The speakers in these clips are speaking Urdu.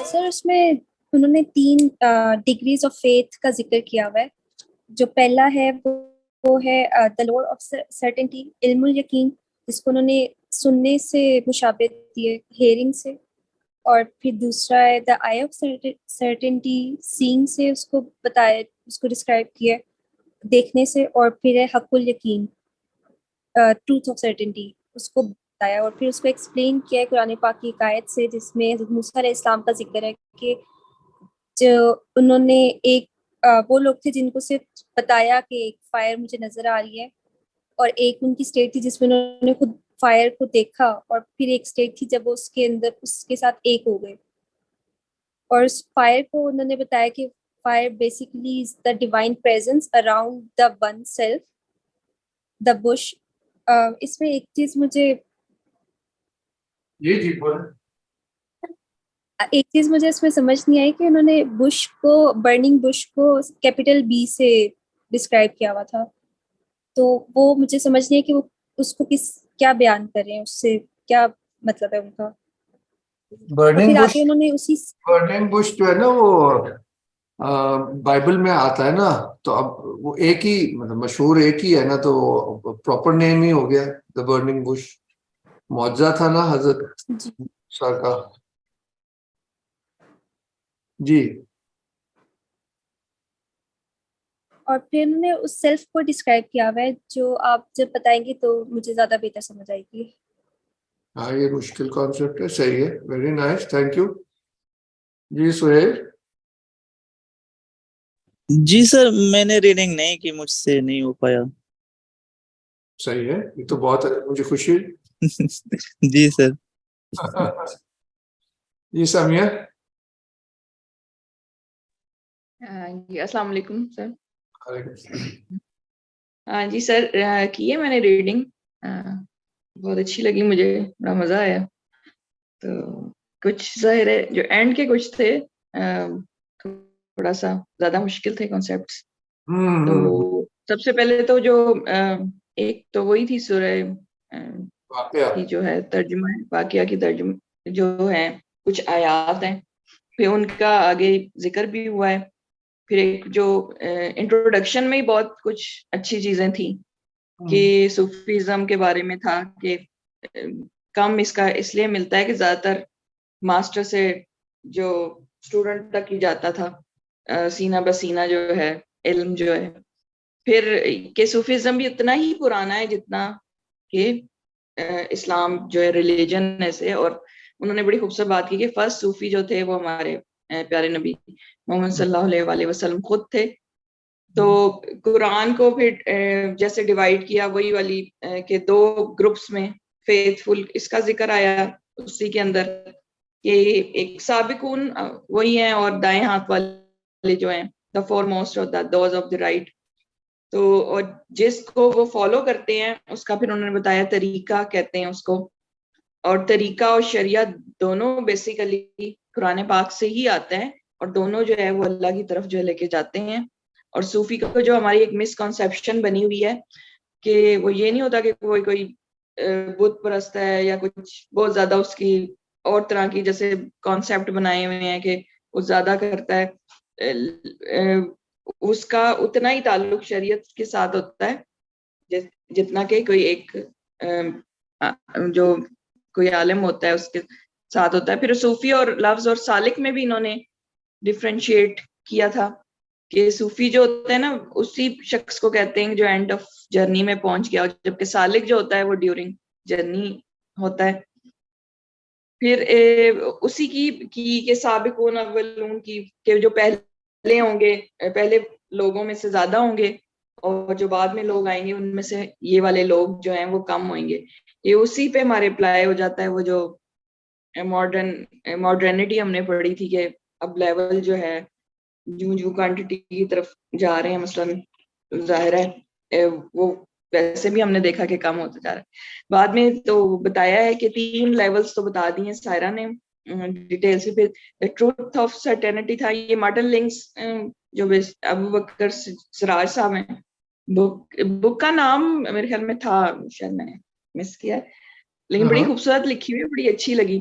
سر اس میں انہوں نے 3 ڈگریز آف فیتھ کا ذکر کیا ہوا ہے. جو پہلا ہے وہ ہے the lore of certainty، علم الیقین، جس کو انہوں نے سننے سے مشابہت دی ہے، ہیئرنگ سے. اور پھر دوسرا ہے the eye of certainty، سینگ سے اس کو بتایا، اس کو ڈسکرائب کیا دیکھنے سے. اور پھر ہے حق الیقین، ٹروتھ آف سرٹنٹی، اس کو بتایا. اور پھر اس کو ایکسپلین کیا ہے قرآن پاک کی ایک آیت سے، جس میں حضرت موسیٰ علیہ السلام کا ذکر ہے کہ جو انہوں نے ایک وہ لوگ تھے جن کو صرف بتایا کہ ایک فائر مجھے نظر آ رہی ہے، اور ایک ان کی اسٹیٹ تھی جس میں انہوں نے خود فائر کو دیکھا، اور پھر ایک اسٹیٹ تھی جب وہ اس کے اندر اس کے ساتھ ایک ہو گئے. اور اس فائر کو انہوں نے بتایا کہ fire basically is the divine presence around the one self, the bush. اس میں ایک چیز مجھے اس میں سمجھ نہیں آئی کہ انہوں نے بش کو، برننگ بش کو کیپٹل بی سے ڈسکرائب کیا ہوا تھا. تو وہ مجھے سمجھ نہیں ہے کہ وہ اس کو کیا بیان کر رہے ہیں، اس سے کیا مطلب ہے ان کا. برننگ آگے انہوں نے اسی بش جو ہے نا وہ بائبل میں آتا ہے نا، تو اب وہ ایک ہی مطلب مشہور ایک ہی ہے نا، تو پراپر نیم ہی ہو گیا دا برننگ بش. معجزہ تھا نا حضرت سر کا. جی. اور پھر انہوں نے اس سیلف کو ڈسکرائب کیا ہوا ہے، جو آپ جب بتائیں گے تو مجھے زیادہ بہتر سمجھ آئے گی. ہاں یہ مشکل کانسیپٹ ہے. صحیح ہے، ویری نائس، تھینک یو. جی سہیل. جی سر میں نے ریڈنگ نہیں کی، مجھ سے نہیں ہو پایا. صحیح ہے، یہ تو بہت مجھے خوشی. جی سر. جی سامیہ. جی السلام علیکم سر. ہاں جی سر کی ہے میں نے ریڈنگ، بہت اچھی لگی مجھے، بڑا مزہ آیا. تو کچھ ظاہر ہے جو اینڈ کے کچھ تھے تھوڑا سا زیادہ مشکل تھے کانسیپٹس. تو سب سے پہلے تو جو ایک تو وہی تھی سورہ کی جو ہے ترجمہ واقعہ کی ترجمہ جو ہے کچھ آیات ہیں، پھر ان کا آگے ذکر بھی ہوا ہے. پھر ایک جو انٹروڈکشن میں ہی بہت کچھ اچھی چیزیں تھیں کہ صوفیزم کے بارے میں تھا کہ کم اس کا اس لیے ملتا ہے کہ زیادہ تر ماسٹر سے جو اسٹوڈنٹ تک ہی جاتا تھا، سینہ بسینہ جو ہے علم جو ہے. پھر کہ صوفیزم بھی اتنا ہی پرانا ہے جتنا کہ اسلام جو ہے ریلیجن ایسے. اور انہوں نے بڑی خوبصورت بات کی کہ فرسٹ صوفی جو تھے وہ ہمارے پیارے نبی محمد صلی اللہ علیہ وسلم خود تھے. تو قرآن کو پھر جیسے ڈیوائیڈ کیا وہی والی کہ 2 گروپس میں فیتھ فل اس کا ذکر آیا اسی کے اندر کہ ایک سابقون وہی ہیں اور دائیں ہاتھ والے جو ہیں دا فور موسٹ اور دوز آف دی رائٹ. تو اور جس کو وہ فالو کرتے ہیں اس کا پھر انہوں نے بتایا طریقہ کہتے ہیں اس کو. اور طریقہ اور شریعت دونوں بیسیکلی قرآن پاک سے ہی آتا ہے، اور دونوں جو ہے وہ اللہ کی طرف جو ہے لے کے جاتے ہیں. اور صوفی کو جو ہماری ایک مسکنسیپشن بنی ہوئی ہے کہ وہ یہ نہیں ہوتا کہ کوئی بت پرست ہے یا کچھ بہت زیادہ اس کی اور طرح کی جیسے کانسیپٹ بنائے ہوئے ہیں کہ وہ زیادہ کرتا ہے، اس کا اتنا ہی تعلق شریعت کے ساتھ ہوتا ہے جتنا کہ کوئی ایک جو کوئی عالم ہوتا ہے اس کے ساتھ ہوتا ہے. پھر صوفی اور لفظ اور سالک میں بھی انہوں نے ڈفرینشیٹ کیا تھا کہ صوفی جو ہوتا ہے نا اسی شخص کو کہتے ہیں جو اینڈ آف جرنی میں پہنچ گیا، جبکہ سالک جو ہوتا ہے وہ ڈیورنگ جرنی ہوتا ہے. پھر اسی کی کہ سابقون اولون کی کہ جو پہلے ہوں گے، پہلے لوگوں میں سے زیادہ ہوں گے، اور جو بعد میں لوگ آئیں گے ان میں سے یہ والے لوگ جو ہیں وہ کم ہوئیں گے. یہ اسی پہ ہمارے اپلائی ہو جاتا ہے وہ جو ماڈرنٹی ہم نے پڑھی تھی کہ اب لیول جو ہے جو کوانٹٹی کی طرف جا رہے ہیں، مثلا ظاہر ہے وہ ویسے بھی ہم نے دیکھا کہ کم ہوتا جا رہا ہے. بعد میں تو بتایا ہے کہ 3 لیولز تو بتا دیے سائرہ نے ڈیٹیل سے. پھر ٹروتھ آف سرٹینٹی تھا، یہ مارٹن لنکس جو ابو بکر سراج صاحب ہیں، بک کا نام میرے خیال میں تھا، شاید میں نے مس کیا، لیکن بڑی خوبصورت لکھی ہوئی، بڑی اچھی لگی.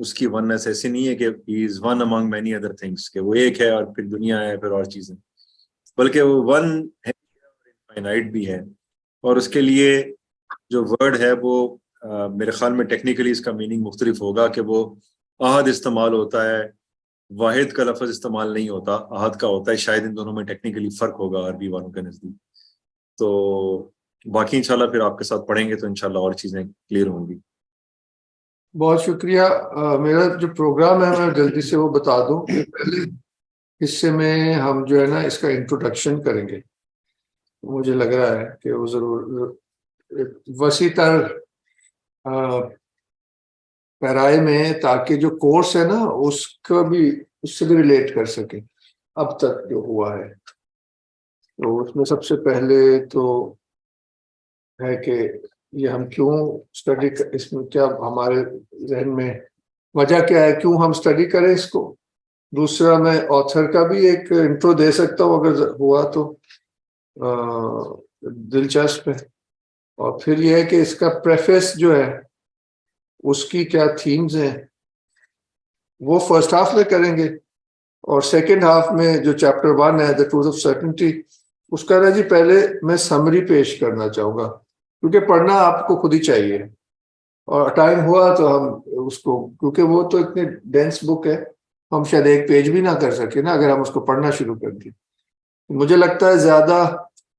اس کی وننس ایسی نہیں ہے کہ he is one among many other things, کہ وہ ایک ہے اور پھر دنیا ہے پھر اور چیزیں، بلکہ وہ ون ہے اور انفائنائٹ بھی ہے. اور اس کے لیے جو ورڈ ہے وہ میرے خیال میں ٹیکنیکلی اس کا میننگ مختلف ہوگا کہ وہ احد استعمال ہوتا ہے، واحد کا لفظ استعمال نہیں ہوتا، احد کا ہوتا ہے. شاید ان دونوں میں ٹیکنیکلی فرق ہوگا عربی والوں کے نزدیک. تو باقی انشاءاللہ پھر آپ کے ساتھ پڑھیں گے تو انشاءاللہ اور چیزیں کلیئر ہوں گی. بہت شکریہ. میرا جو پروگرام ہے میں جلدی سے وہ بتا دوں. پہلے حصے میں ہم جو ہے نا اس کا انٹروڈکشن کریں گے. مجھے لگ رہا ہے کہ وہ ضرور وسیع تر پیرائے میں، تاکہ جو کورس ہے نا اس کا بھی اس سے بھی ریلیٹ کر سکیں اب تک جو ہوا ہے. تو اس میں سب سے پہلے تو ہے کہ یہ ہم کیوں اسٹڈی، اس میں کیا ہمارے ذہن میں وجہ کیا ہے کیوں ہم اسٹڈی کریں اس کو. دوسرا میں آتھر کا بھی ایک انٹرو دے سکتا ہوں اگر ہوا تو دلچسپ ہے. اور پھر یہ ہے کہ اس کا پریفیس جو ہے اس کی کیا تھیمز ہیں وہ فرسٹ ہاف میں کریں گے. اور سیکنڈ ہاف میں جو چیپٹر 1 ہے دا ٹروتھ آف سرٹنٹی، اس کا نا جی پہلے میں سمری پیش کرنا چاہوں گا، کیونکہ پڑھنا آپ کو خود ہی چاہیے. اور ٹائم ہوا تو ہم اس کو، کیونکہ وہ تو اتنی ڈینس بک ہے ہم شاید ایک پیج بھی نہ کر سکے نا اگر ہم اس کو پڑھنا شروع کر دیں. مجھے لگتا ہے زیادہ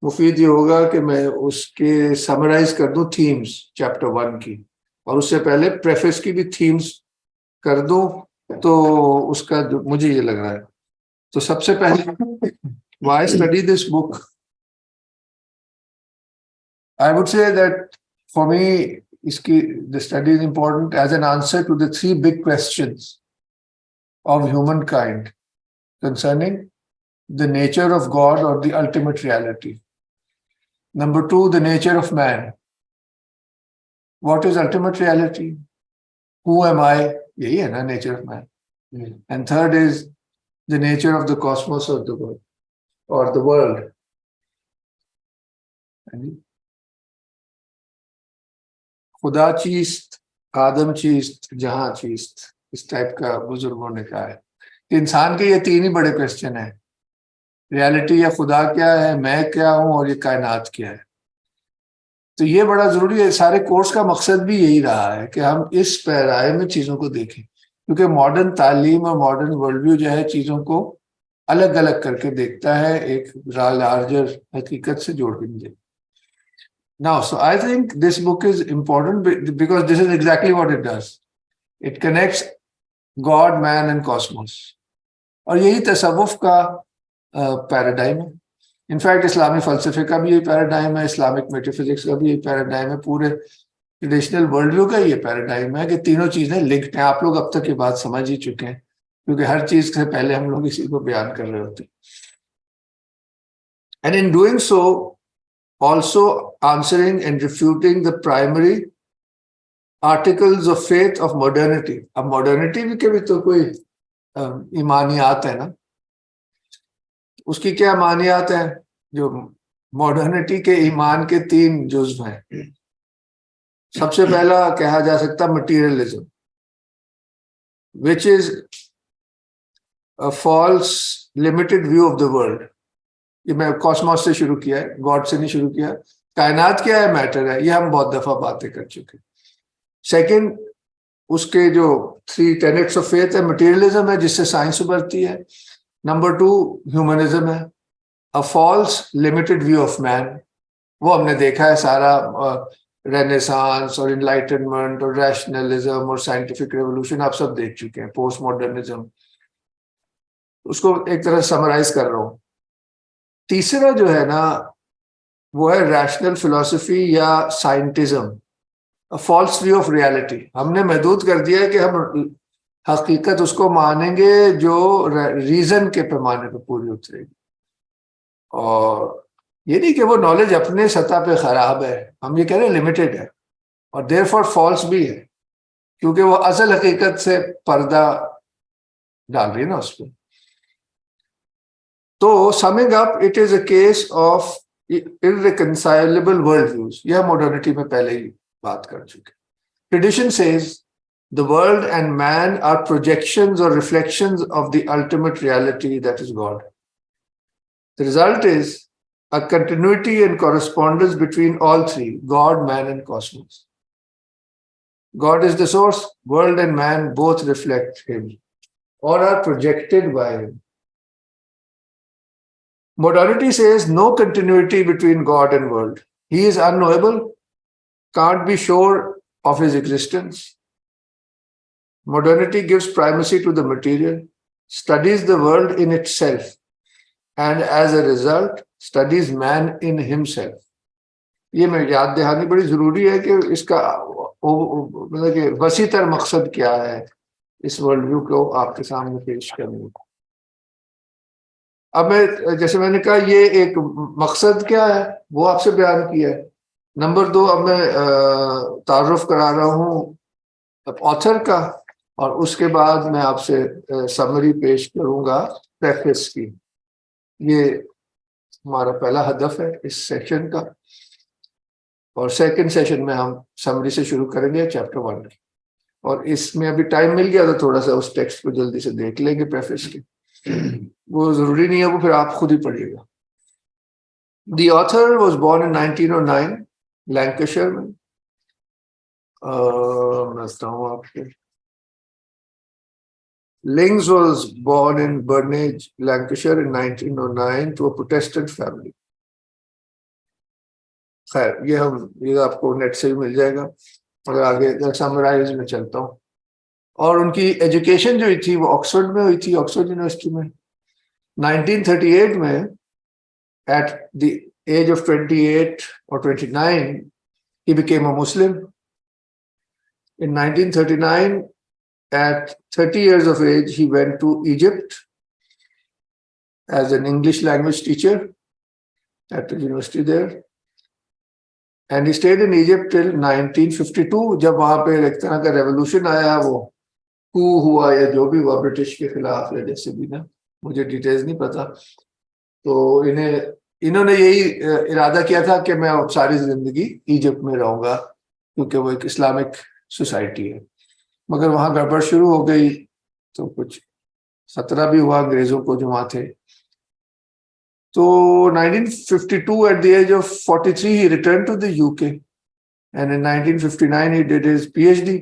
مفید یہ ہوگا کہ میں اس کے سمرائز کر دوں تھیمز چیپٹر 1 کی، اور اس سے پہلے پریفیس کی بھی تھیمز کر دوں. تو اس کا مجھے یہ لگ رہا ہے. تو سب سے پہلے why study this book? I would say that for me the study is important as an answer to the 3 big questions of humankind concerning the nature of God or the ultimate reality. Number 2, the nature of man. What is ultimate reality? Who am I? Yahi hai na, nature of man. And third is the nature of the cosmos or the world, or the world. خدا چیست، آدم چیست، جہاں چیست، اس ٹائپ کا بزرگوں نے کہا ہے. انسان کے یہ 3 ہی بڑے کوشچن ہیں، ریالٹی یا خدا کیا ہے، میں کیا ہوں، اور یہ کائنات کیا ہے. تو یہ بڑا ضروری ہے. سارے کورس کا مقصد بھی یہی رہا ہے کہ ہم اس پیرائے میں چیزوں کو دیکھیں، کیونکہ ماڈرن تعلیم اور ماڈرن ورلڈ ویو جو ہے چیزوں کو الگ الگ کر کے دیکھتا ہے، ایک لارجر حقیقت سے جوڑ کے نہیں دیکھتا. Now, so I think this book is important because this is exactly what it does. It connects God, man and cosmos. اور یہی تصوف کا پیراڈائم ہے. انفیکٹ اسلامی فلسفے کا بھی یہی پیراڈائم ہے، اسلامک میٹافزکس کا بھی یہی پیراڈائم ہے، پورے ٹریڈیشنل ورلڈ ویو کا یہ پیراڈائم ہے کہ تینوں چیزیں لنکڈ ہیں. آپ لوگ اب تک یہ بات سمجھ ہی چکے ہیں کیونکہ ہر چیز سے پہلے ہم لوگ اسی کو بیان کر رہے ہوتے ہیں. And in doing so, also answering and refuting the primary articles of faith of modernity. اب modernity بھی کبھی تو کوئی ایمانیات ہے نا، اس کی کیا معنیات ہیں؟ جو ماڈرنٹی کے ایمان کے 3 جزو ہیں. سب سے پہلا کہا جا سکتا materialism, which is a false limited view of the world. یہ میں کاسموس سے شروع کیا ہے، گاڈ سے نہیں شروع کیا. کائنات کیا ہے؟ میٹر ہے. یہ ہم بہت دفعہ باتیں کر چکے. سیکنڈ، اس کے جو 3 ٹینٹس آف فیتھ ہے، مٹیریلزم ہے جس سے سائنس ابھرتی ہے. نمبر 2 ہیومنزم ہے، a false limited view of man. وہ ہم نے دیکھا ہے سارا رینیسانس اور انلائٹنمنٹ اور ریشنلزم اور سائنٹیفک ریولوشن آپ سب دیکھ چکے ہیں. پوسٹ ماڈرنزم، اس کو ایک طرح سمرائز کر رہا ہوں. تیسرا جو ہے نا وہ ہے ریشنل فلسفی یا سائنٹزم، فالس ویو آف ریالٹی. ہم نے محدود کر دیا ہے کہ ہم حقیقت اس کو مانیں گے جو ریزن کے پیمانے پہ پوری اترے گی. اور یہ نہیں کہ وہ نالج اپنے سطح پہ خراب ہے، ہم یہ کہہ رہے ہیں لمیٹڈ ہے اور دیر فار فالس بھی ہے، کیونکہ وہ اصل حقیقت سے پردہ ڈال رہی ہے نا اس پہ. تو summing up, it is a case of irreconcilable world views. یہ ماڈرنٹی میں پہلے ہی بات کر چکے. Tradition says The world and man are projections or reflections of the ultimate reality, that is God. The result is a continuity and correspondence between all three, God, man, and cosmos. God is the source, world and man both reflect him or are projected by him. Modernity says no continuity between God and world. He is unknowable, can't be sure of his existence. Modernity gives primacy to the material, studies the world in itself, and as a result, studies man in himself. یہ میں یاد دہانی بڑی ضروری ہے کہ اس کا مطلب کہ وسیع تر مقصد کیا ہے اس ورلڈ ویو کو آپ کے سامنے پیش کرنے کا. اب میں جیسے میں نے کہا یہ ایک مقصد کیا ہے وہ آپ سے بیان کیا ہے. نمبر 2 اب میں تعارف کرا رہا ہوں آتھر کا اور اس کے بعد میں آپ سے سمری پیش کروں گا پریفیس کی. یہ ہمارا پہلا ہدف ہے اس سیشن کا اور سیکنڈ سیشن میں ہم سمری سے شروع کریں گے چیپٹر 1 کی. اور اس میں ابھی ٹائم مل گیا تو تھوڑا سا اس ٹیکسٹ کو جلدی سے دیکھ لیں گے پریفیس کی. وہ ضروری نہیں ہے وہ پھر آپ خود ہی پڑھیے گا. The author was born in 1909 Lancashire میں. ہوں آپ کے Lings was born in Burnage, Lancashire in 1909 to a Protestant family. خیر یہ آپ کو نیٹ سے بھی مل جائے گا اگر آگے سمرائز میں چلتا ہوں. اور ان کی ایجوکیشن جو تھی وہ آکسفورڈ میں ہوئی تھی, آکسفورڈ یونیورسٹی میں. 1938 میں at the age of 28 or 29 he became a Muslim. In 1939 at 30 years of age, he went to Egypt as an English language teacher at the university there. And he stayed in Egypt till 1952, جب وہاں پہ ایک طرح کا ریولوشن آیا, وہ کو ہوا یا جو بھی ہوا برٹش کے خلاف یا جیسے بھی نا, مجھے ڈیٹیلز نہیں پتا. تو انہوں نے یہی ارادہ کیا تھا کہ میں اب ساری زندگی ایجپٹ میں رہوں گا کیونکہ وہ ایک اسلامک سوسائٹی ہے. مگر وہاں گڑبڑ شروع ہو گئی تو کچھ خطرہ بھی ہوا انگریزوں کو جو وہاں تھے. تو 1952 at the age of 43 he returned to the UK and in 1959 he did his PhD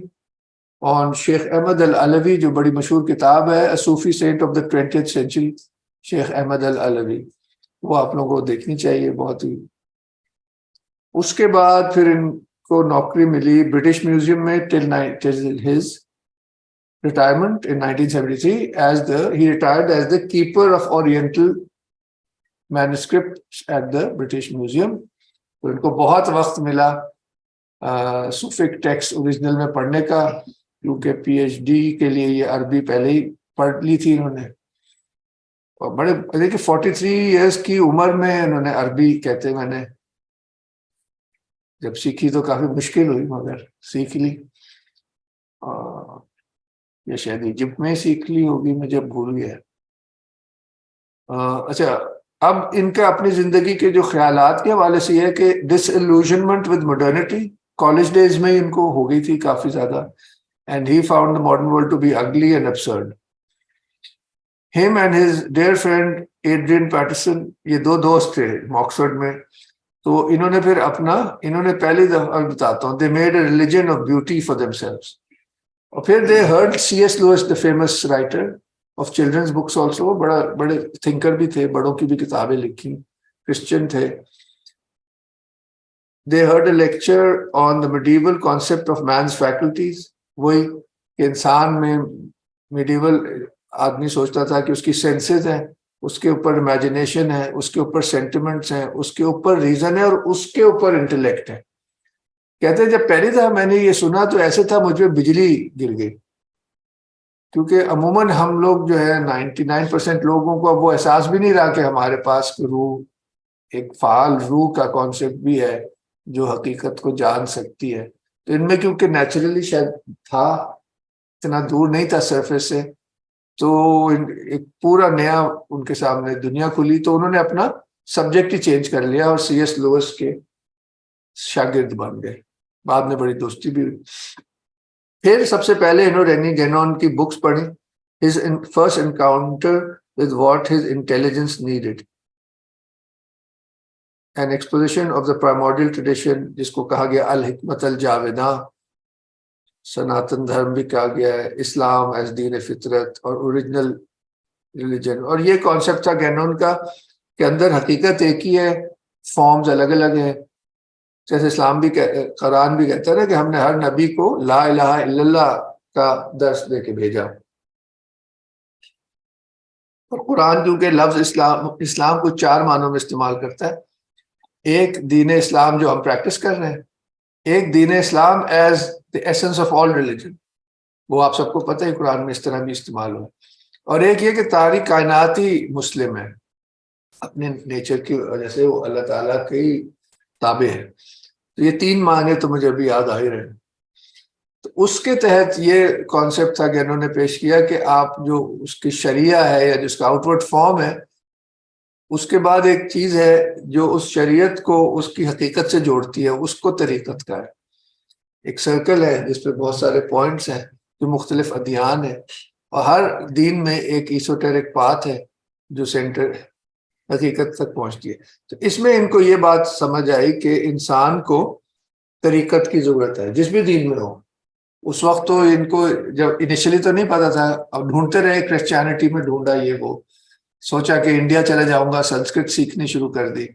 on 𝗁 𝗁𝗲𝗿 جو بڑی مشہور کتاب ہے, a Sufi saint of the 20th century, 𝗁 𝗁𝗲𝗿. وہ آپ لوگوں کو دیکھنی چاہیے بہت ہی. اس کے بعد پھر ان کو نوکری ملی برٹش میوزیم میں till his retirement in 1973 he retired as the keeper of Oriental manuscripts at the British Museum. تو ان کو بہت وقت ملا صوفک ٹیکسٹ اوریجنل میں پڑھنے کا کیونکہ پی ایچ ڈی کے لیے یہ عربی پہلے ہی پڑھ لی تھی انہوں نے. اور بڑے دیکھیے 43 ایئرس کی عمر میں انہوں نے عربی کہتے میں نے جب سیکھی تو کافی مشکل ہوئی مگر سیکھ لی. یا شاید ایجپٹ میں سیکھ لی ہوگی, مجھے بھول گیا. اچھا اب ان کا اپنی زندگی کے جو خیالات کے حوالے سے یہ ہے کہ disillusionment with modernity college days میں ان کو ہو گئی تھی کافی زیادہ. And he found the modern world to be ugly and absurd. Him and his dear friend Adrian Peterson, یہ دو دوست تھے آکسفورڈ میں. تو انہوں نے پھر انہوں نے پہلی دفعہ بتاتا ہوں, they made a religion of beauty for themselves. اور پھر they heard C S. Lewis the famous writer of children's books also, بڑے تھنکر بھی تھے, بڑوں کی بھی کتابیں لکھی, کرسچن تھے. They heard a lecture on the medieval concept of man's faculties. وہی کہ انسان میں میڈیول آدمی سوچتا تھا کہ اس کی سینسز ہیں, اس کے اوپر امیجنیشن ہے, اس کے اوپر سینٹیمنٹس ہیں, اس کے اوپر ریزن ہے اور اس کے اوپر انٹلیکٹ ہے. کہتے ہیں جب پہلی دفعہ میں نے یہ سنا تو ایسے تھا مجھ پہ بجلی گر گئی, کیونکہ عموماً ہم لوگ جو ہے 99% لوگوں کو اب وہ احساس بھی نہیں رہا کہ ہمارے پاس روح, ایک فعال روح کا کانسیپٹ بھی ہے جو حقیقت کو جان سکتی ہے. تو ان میں کیونکہ نیچرلی شاید تھا, اتنا دور نہیں تھا سرفیس سے, تو ایک پورا نیا ان کے سامنے دنیا کھلی. تو انہوں نے اپنا سبجیکٹ ہی چینج کر لیا اور سی.ایس. لوئس کے شاگرد بن گئے. بعد میں بڑی دوستی بھی ہوئی. پھر سب سے پہلے انہوں نے رینی گینون کی بکس پڑھی, his first encounter with what his intelligence needed, an exposition of the primordial tradition جس کو کہا گیا 𝗪𝗔 𝗦𝗍𝗍, سناتن دھرم بھی کہا گیا ہے, اسلام ایز دین فطرت اور اوریجنل ریلیجن. اور یہ کانسیپٹ تھا گینون کا کہ اندر حقیقت ایک ہی ہے, فارمز الگ الگ ہیں. جیسے اسلام بھی قرآن بھی کہتا ہے نا کہ ہم نے ہر نبی کو لا الہ الا اللہ کا درس دے کے بھیجا. اور قرآن کیونکہ لفظ اسلام کو 4 معنوں میں استعمال کرتا ہے. ایک دین اسلام جو ہم پریکٹس کر رہے ہیں, ایک دین اسلام as the essence of all religion, وہ آپ سب کو پتہ ہے قرآن میں اس طرح بھی استعمال ہو. اور ایک یہ کہ ساری کائنات ہی مسلم ہے, اپنے نیچر کی وجہ سے وہ اللہ تعالیٰ کے تابع ہے. تو یہ 3 معنی تو مجھے ابھی یاد آ ہی رہے ہیں. تو اس کے تحت یہ کانسیپٹ تھا کہ انہوں نے پیش کیا کہ آپ جو اس کی شریعہ ہے یا جس کا آؤٹ ورڈ فارم ہے, اس کے بعد ایک چیز ہے جو اس شریعت کو اس کی حقیقت سے جوڑتی ہے, اس کو طریقت کا ہے. ایک سرکل ہے جس پہ بہت سارے پوائنٹس ہیں جو مختلف ادیان ہیں, اور ہر دین میں ایک ایسوٹیرک پاتھ ہے جو سینٹر حقیقت تک پہنچتی ہے. تو اس میں ان کو یہ بات سمجھ آئی کہ انسان کو طریقت کی ضرورت ہے جس بھی دین میں ہو. اس وقت تو ان کو جب انیشلی تو نہیں پتا تھا, اب ڈھونڈتے رہے, کرسچینٹی میں ڈھونڈا, یہ وہ سوچا کہ انڈیا چلے جاؤں گا, سنسکرت سیکھنی شروع کر دی,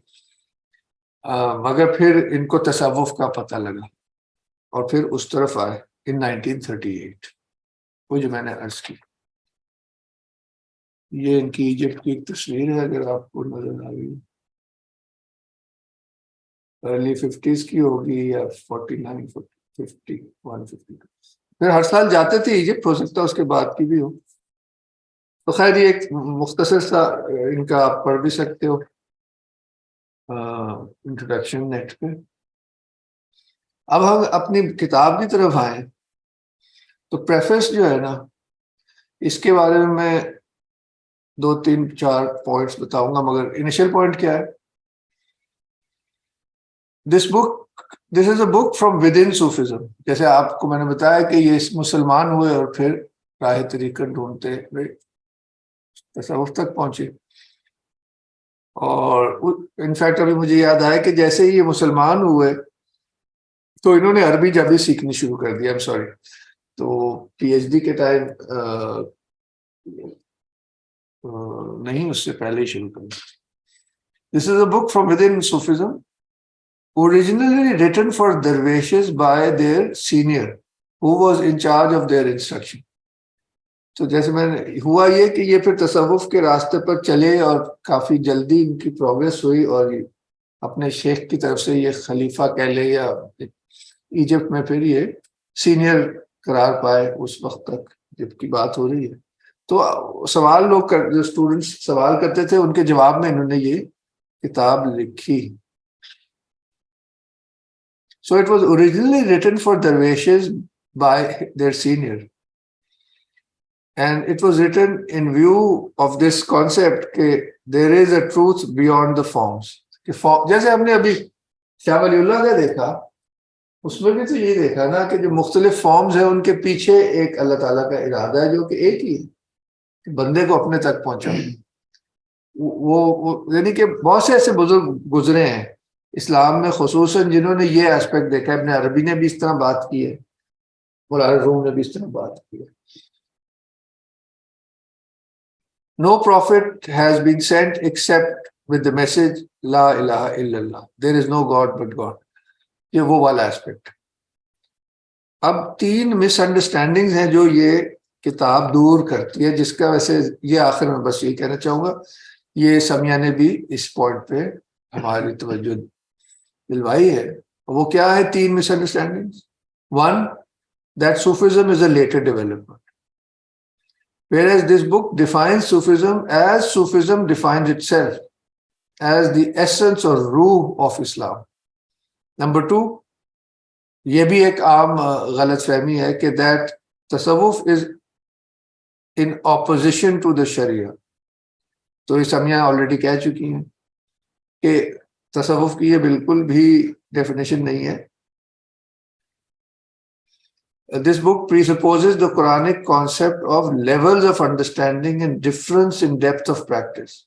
مگر پھر ان کو تصوف کا پتہ لگا اور پھر اس طرف آئے ان 1938. وہ جو میں نے عرض کی, یہ ان کی ایجپٹ کی ایک تصویر ہے اگر آپ کو نظر آ رہی, ارلی 50s کی ہوگی یا 49 50 152. پھر ہر سال جاتے تھے ایجپٹ, ہو سکتا ہے اس کے بعد کی بھی ہو. تو خیر یہ ایک مختصر سا ان کا آپ پڑھ بھی سکتے ہو انٹروڈکشن نیٹ پہ. اب ہم اپنی کتاب کی طرف آئیں تو پریفیس جو ہے نا, اس کے بارے میں 2 3 4 پوائنٹس بتاؤں گا, مگر انیشل پوائنٹ کیا ہے, this is a book from within Sufism. جیسے آپ کو میں نے بتایا کہ یہ مسلمان ہوئے اور پھر راہ طریقت ڈھونڈتے تصوف تک پہنچے. اور انفیکٹ ابھی مجھے یاد آیا کہ جیسے ہی یہ مسلمان ہوئے تو انہوں نے عربی جبھی سیکھنی شروع کر دی. تو پی ایچ ڈی کے ٹائم نہیں, اس سے پہلے ہی شروع کر دی. This is a book from within Sufism, originally written for dervishes by their senior who was in charge of their instruction. تو جیسے میں نے ہوا یہ کہ یہ پھر تصوف کے راستے پر چلے اور کافی جلدی ان کی پروگریس ہوئی, اور اپنے شیخ کی طرف سے یہ خلیفہ کہہ لے یا ایجپٹ میں پھر یہ سینئر قرار پائے اس وقت تک جب کی بات ہو رہی ہے. تو سوال لوگ جو اسٹوڈنٹس سوال کرتے تھے ان کے جواب میں انہوں نے یہ کتاب لکھی. So it was originally written for dervishes by their senior, and it was written in view of this concept کہ there is a truth beyond the forms. کہ جیسے ہم نے ابھی شاہ ولی اللہ کا دیکھا, اس میں بھی تو یہ دیکھا نا کہ جو مختلف فارمز ہیں ان کے پیچھے ایک اللہ تعالیٰ کا ارادہ ہے جو کہ ایک ہی ہے, بندے کو اپنے تک پہنچا. وہ یعنی کہ بہت سے ایسے بزرگ گزرے ہیں اسلام میں خصوصاً جنہوں نے یہ ایسپیکٹ دیکھا ہے. ابن عربی نے بھی اس طرح بات کی ہے, مولانا روم نے بھی اس طرح بات کی ہے. No prophet has been sent except with the message لا الہ الا اللہ, there is no God but God. یہ وہ والا ایسپیکٹ. اب 3 مس انڈرسٹینڈنگز ہیں جو یہ کتاب دور کرتی ہے, جس کا ویسے یہ آخر میں بس یہ کہنا چاہوں گا, یہ سمیہ نے بھی اس پوائنٹ پہ ہماری توجہ دلوائی ہے. وہ کیا ہے 3 مس understandings? 1, that Sufism is a later development, whereas this book defines Sufism as Sufism defines itself, as the essence or ruh of Islam. Number 2, یہ بھی ایک عام غلط فہمی ہے کہ that تصوف is in opposition to the Sharia. تو یہ سمیہ آلریڈی کہہ چکی ہیں کہ تصوف کی یہ بالکل بھی ڈیفینیشن نہیں ہے. This book presupposes the Quranic concept of levels of understanding and difference in depth of practice.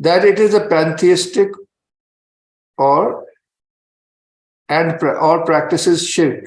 that it is a pantheistic or practices shirk,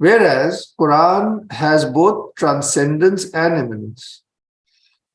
Whereas Quran has both transcendence and immanence.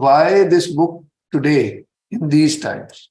why this book today in these times?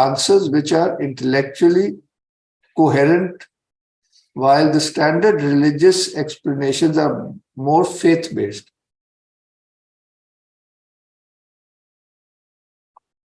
answers which are intellectually coherent, while the standard religious explanations are more faith-based.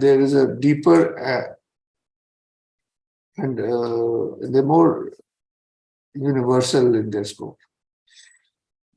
there is a deeper and they're more universal in their scope.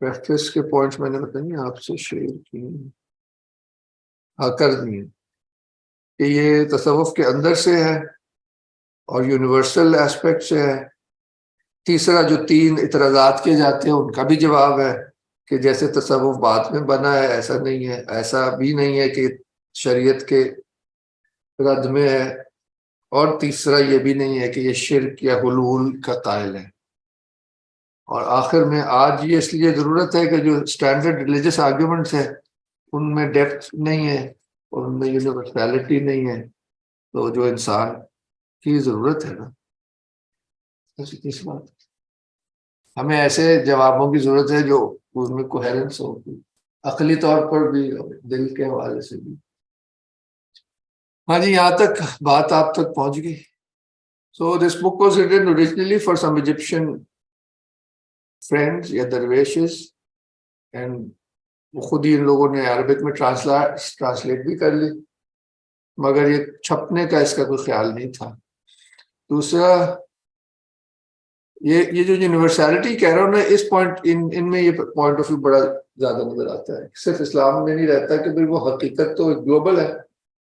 Practice کے پوائنٹس میں نے بتائیے آپ سے شیئر کی، ہاں کر دیے، کہ یہ تصوف کے اندر سے ہے اور یونیورسل ایسپیکٹ سے ہے۔ تیسرا جو 3 اعتراضات کیے جاتے ہیں ان کا بھی جواب ہے کہ جیسے تصوف بعد میں بنا ہے ایسا نہیں ہے، ایسا بھی نہیں ہے کہ شریعت کے رد میں ہے، اور تیسرا یہ بھی نہیں ہے کہ یہ شرک یا حلول کا قائل ہے۔ اور آخر میں آج یہ اس لیے ضرورت ہے کہ جو اسٹینڈرڈ ریلیجس آرگیومنٹس ہیں ان میں ڈیپتھ نہیں ہے اور ان میں یونیورسلٹی نہیں ہے، تو جو انسان کی ضرورت ہے نا، اس بات ہمیں ایسے جوابوں کی ضرورت ہے جو ان میں کوہیرنس ہو، عقلی طور پر بھی اور دل کے حوالے سے بھی۔ ہاں جی، یہاں تک بات آپ تک پہنچ گئی۔ So this book was written originally for some Egyptian friends یا درویشز، اینڈ خود ہی ان لوگوں نے عربک میں ٹرانسلیٹ بھی کر لی، مگر یہ چھپنے کا اس کا کوئی خیال نہیں تھا۔ دوسرا یہ جو یونیورسلٹی کہہ رہا ہوں نا، اس پوائنٹ ان میں یہ پوائنٹ آف ویو بڑا زیادہ نظر آتا ہے۔ صرف اسلام میں نہیں رہتا کہ بھئی وہ حقیقت تو گلوبل ہے،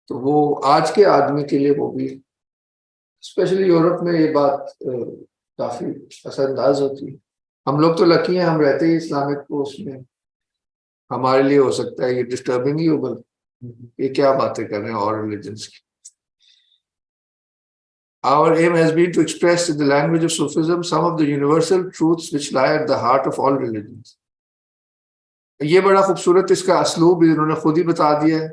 تو وہ آج کے آدمی کے لیے وہ بھی، اسپیشلی یورپ میں یہ بات کافی اثر انداز ہوتی ہے۔ ہم لوگ تو لکی ہیں، ہم رہتے ہی اسلامک اس میں، ہمارے لیے ہو سکتا ہے یہ ڈسٹربنگ ہی ہو، بل یہ کیا باتیں کر رہے ہیں اور ریلیجنس کی۔ Our aim has been to express in the language of Sufism some of the universal truths which lie at the heart of all religions. یہ بڑا خوبصورت اس کا اسلوب بھی انہوں نے خود ہی بتا دیا ہے۔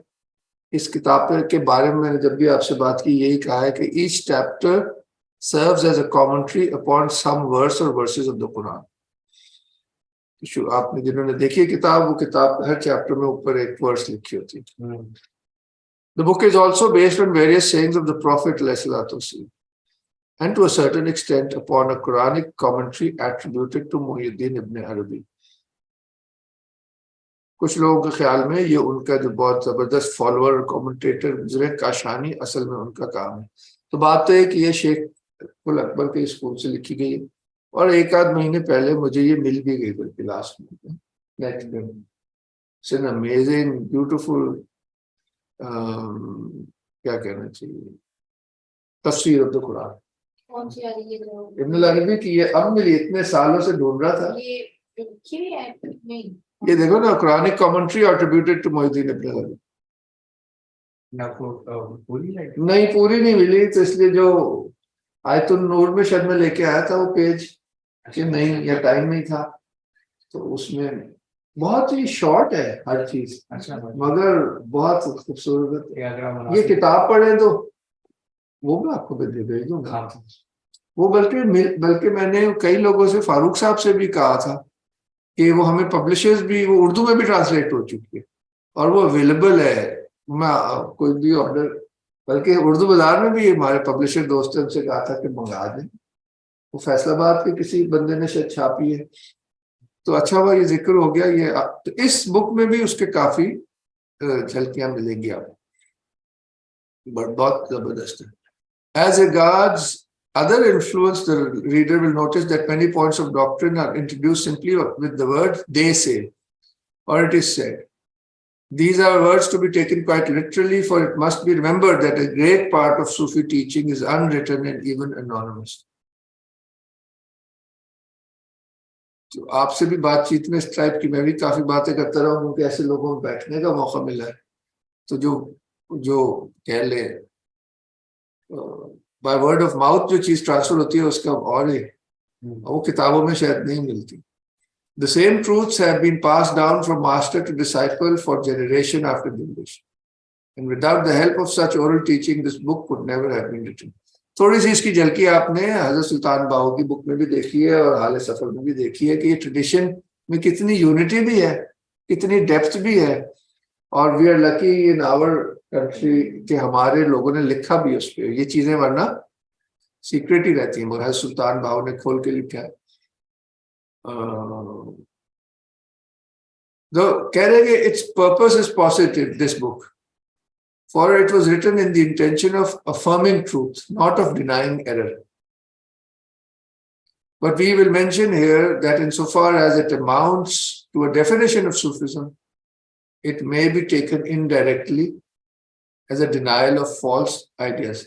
اس کتاب کے بارے میں نے جب بھی آپ سے بات کی یہی کہا ہے کہ each chapter serves as a commentary upon some verse or verses of the Quran. آپ نے جنہوں نے دیکھی کتاب، وہ کتاب ہر چیپٹر میں اوپر ایک ورس لکھی ہوتی ہے۔ The book is also based on various sayings of the Prophet ﷺ, and to a certain extent upon a Quranic commentary attributed to Muhyiddin ibn Arabi. کچھ لوگوں کے خیال میں یہ ان کا جو بہت زبردست فالوور اور کومنٹیٹر گزرے کاشانی اصل میں ان کا کام ہے۔ تو بات تو ہے کہ یہ شیخ کل اکبر کے اسکول سے لکھی گئی ہے، اور ایک آدھ مہینے پہلے مجھے یہ مل بھی گئی بلکہ لاسٹ میں next day. It's an amazing beautiful کیا کہنا چاہیے تفسیر آف دی قرآن، ابن العربی کی۔ یہ اب ملی، اتنے سالوں سے ڈھونڈ رہا تھا۔ یہ دیکھو نا، قرآنک کامنٹری اٹریبیوٹیڈ ٹو محی الدین ابن العربی۔ نہیں پوری نہیں ملی، تو اس لیے جو آیت النور میں شاید میں لے کے آیا تھا وہ پیج کہ نہیں، یا ٹائم نہیں تھا، تو اس میں بہت ہی شارٹ ہے ہر چیز، مگر بہت خوبصورت۔ یہ کتاب پڑھیں تو وہ میں آپ کو بھیج دوں گا وہ، بلکہ میں نے کئی لوگوں سے، فاروق صاحب سے بھی کہا تھا کہ وہ ہمیں پبلشرز بھی، وہ اردو میں بھی ٹرانسلیٹ ہو چکی ہے اور وہ اویلیبل ہے، میں کوئی بھی آرڈر، بلکہ اردو بازار میں بھی ہمارے پبلشر دوست ہیں، ان سے کہا تھا کہ منگا دیں۔ وہ فیصل آباد کے کسی بندے نے شاید چھاپی ہے، تو اچھا ہوا یہ ذکر ہو گیا۔ یہ تو اس بک میں بھی اس کے کافی جھلکیاں ملیں گی آپ کو، بہت زبردست ہے۔ As regards other influence, the reader will notice that many points of doctrine are introduced simply with the word "they say" or "it is said." These are words to be taken quite literally, for it must be remembered that a great part of Sufi teaching is unwritten and even anonymous. تو آپ سے بھی بات چیت میں اس ٹائپ کی میں بھی کافی باتیں کرتا رہا ہوں، کیونکہ ایسے لوگوں میں بیٹھنے کا موقع ملا ہے، تو جو کہہ لیں بائی ورڈ آف ماؤتھ جو چیز ٹرانسفر ہوتی ہے اس کا اور ہے، وہ کتابوں میں شاید نہیں ملتی۔ The same truths have been passed down from master to disciple for generation after generation, and without the help of such oral teaching this book could never have been written. تھوڑی سی اس کی جھلکی آپ نے حضرت سلطان باہو کی بک میں بھی دیکھی ہے اور حال سفر میں بھی دیکھی ہے کہ یہ ٹریڈیشن میں کتنی یونٹی بھی ہے، کتنی ڈیپتھ بھی ہے، اور we are lucky in our country کہ ہمارے لوگوں نے لکھا بھی اس پہ۔ یہ چیزیں ورنہ سیکرٹ ہی رہتی ہیں، مگر حضرت سلطان باہو نے کھول کے لکھا ہے۔ کہہ رہے کہ its purpose is positive, this book, for it was written in the intention of affirming truth, not of denying error. But we will mention here that insofar as it amounts to a definition of Sufism, it may be taken indirectly as a denial of false ideas.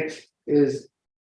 it is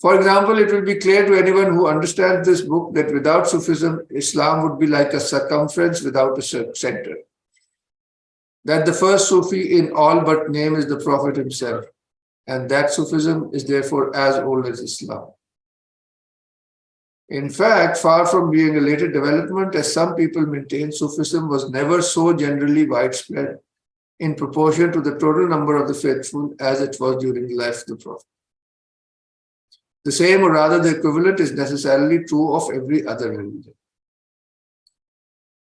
For example, it will be clear to anyone who understands this book that without Sufism, Islam would be like a circumference without a center. That the first Sufi in all but name is the Prophet himself, and that Sufism is therefore as old as Islam. In fact, far from being a later development, as some people maintain, Sufism was never so generally widespread in proportion to the total number of the faithful as it was during the life of the Prophet. The same, or rather the equivalent, is necessarily true of every other religion.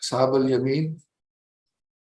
ashab al-yamin,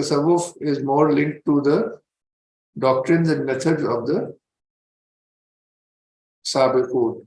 tasawwuf is more linked to the doctrines and methods of the sabiqun.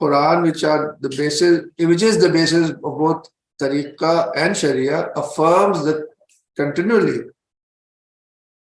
Quran, which is the basis of both tariqa and sharia, affirms that continually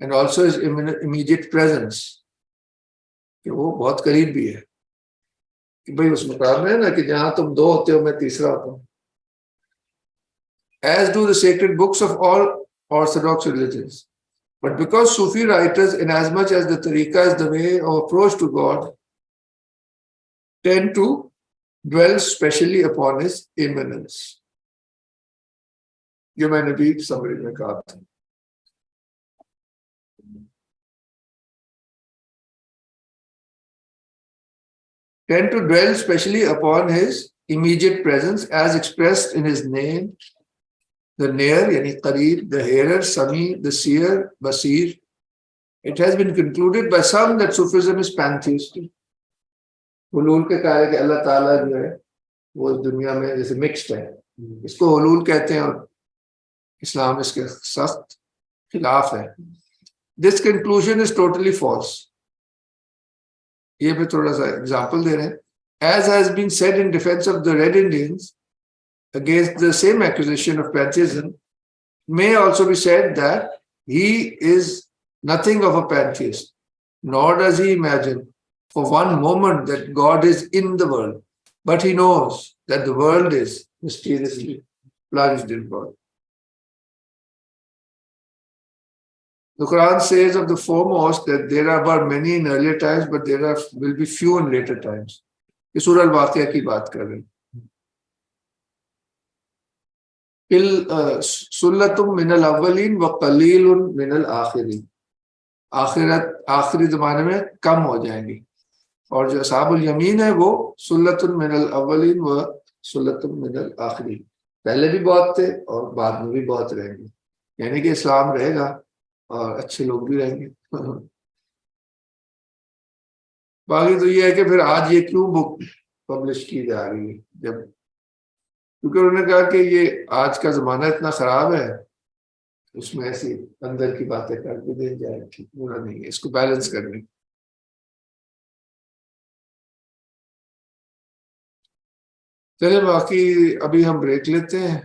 and also his immediate presence, کہ وہ بہت قریب بھی ہے کہ بھائی اس مقام میں ہے نا کہ جہاں تم دو ہوتے ہو میں تیسرا ہوتا ہوں. As do the sacred books of all orthodox religions. But because Sufi writers, inasmuch as the tariqa is the way of approach to God, tend to dwell specially upon his immanence. یہ میں نے بھی سمری میں کہا تھا. Tend to dwell specially upon his immediate presence as expressed in his name, the near, yani qareeb, the hearer, sami, the seer, basir. It has been concluded by some that Sufism is pantheistic. حلول کے کہا ہے کہ اللہ تعالیٰ جو ہے وہ اس دنیا میں جیسے مکسڈ ہے, اس کو حلول کہتے ہیں اور اسلام اس کے سخت خلاف ہے. This conclusion is totally false. یہ بھی تھوڑا سا ایگزامپل دے رہے ہیں. As has been said in defense of the Red Indians against the same accusation of pantheism, may also be said that he is nothing of a pantheist, nor does he imagine for one moment that God is in the world, but he knows that the world is mysteriously plunged in God. The Quran says of the foremost that there are but many in earlier times, but there will be few in later times. یہ سورہ الواقعہ کی بات کر رہے ہیں. سلۃ من الاولین وقلیل من الآخرین. آخری زمانے میں کم ہو جائیں گی, اور جو اصحاب الیمین ہے وہ سلۃ من الاولین و سلۃ من الآخرین, پہلے بھی بہت تھے اور بعد میں بھی بہت رہیں گے. یعنی کہ اسلام رہے گا اور اچھے لوگ بھی رہیں گے. باقی تو یہ ہے کہ پھر آج یہ کیوں بک پبلش کی جا رہی ہے, جب کیونکہ انہوں نے کہا کہ یہ آج کا زمانہ اتنا خراب ہے, اس میں ایسی اندر کی باتیں کر کے دے جائے, پورا نہیں ہے, اس کو بیلنس کرنے. چلے باقی ابھی ہم بریک لیتے ہیں,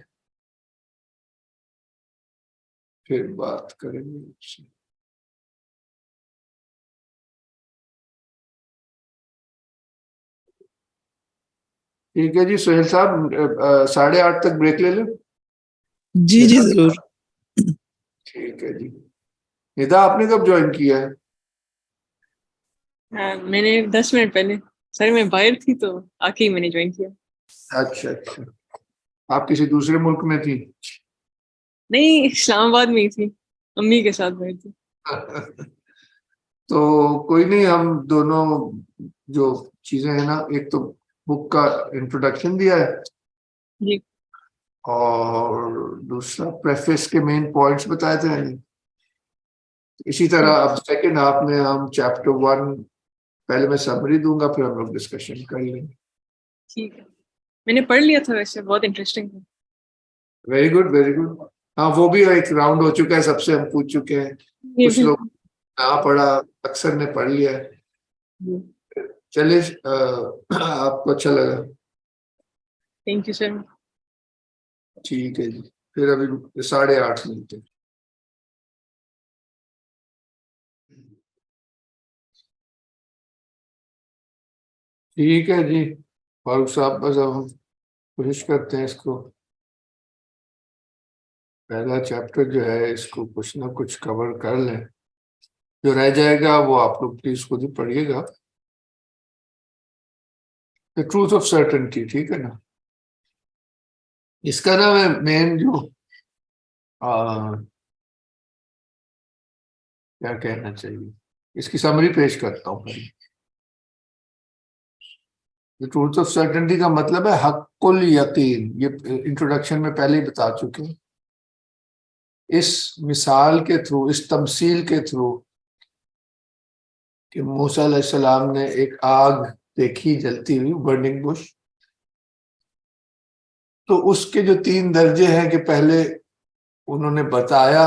پھر بات کریں گے. ٹھیک ہے جی سہیل صاحب, 8:30 تک بریک لے لیں. جی جی ضرور. ٹھیک ہے جی. ندا آپ نے کب جوائن کیا ہے؟ میں نے 10 منٹ پہلے, سر میں باہر تھی تو آ کے ہی میں نے جوائن کیا. اچھا اچھا, آپ کسی دوسرے ملک میں تھی؟ نہیں, اسلام آباد میں ہی تھی, امی کے ساتھ باہر تھی. تو کوئی نہیں, ہم دونوں جو چیزیں ہیں نا, ایک تو بک کا انٹروڈکشن دیا ہے جی, اور دوسرا پریفیس کے مین پوائنٹس بتائے تھے. اسی طرح اب سیکنڈ ہاف میں ہم چیپٹر 1 پہلے میں سمری دوں گا, پھر ہم لوگ ڈسکشن کر لیں گے. ٹھیک ہے, میں نے پڑھ لیا تھا, ویسے بہت انٹرسٹنگ تھا. Very good very good. ہاں وہ بھی ایک راؤنڈ ہو چکا ہے, سب سے ہم پوچھ چکے ہیں, کچھ لوگ نہ پڑھا, اکثر نے پڑھ لیا ہے. چلے آپ کو اچھا لگا؟ Thank you sir. ٹھیک ہے جی, پھر ابھی 8:30 ملتے. ٹھیک ہے جی فاروق صاحب, بس اب ہم کوشش کرتے ہیں اس کو پہلا چیپٹر جو ہے اس کو کچھ نہ کچھ کور کر لیں. جو رہ جائے گا وہ آپ لوگ پلیز خود ہی پڑھیے گا. The truth of certainty, ٹھیک ہے نا. اس کا نام ہے مین جو کیا کہنا چاہیے, اس کی سمری پیش کرتا ہوں. The truth of certainty کا مطلب ہے حق الیقین. یہ انٹروڈکشن میں پہلے ہی بتا چکے ہیں. اس مثال کے تھرو, اس تمثیل کے تھرو کہ موسیٰ علیہ السلام نے ایک آگ دیکھی جلتی ہوئی, برننگ بش, تو اس کے جو 3 درجے ہیں کہ پہلے انہوں نے بتایا,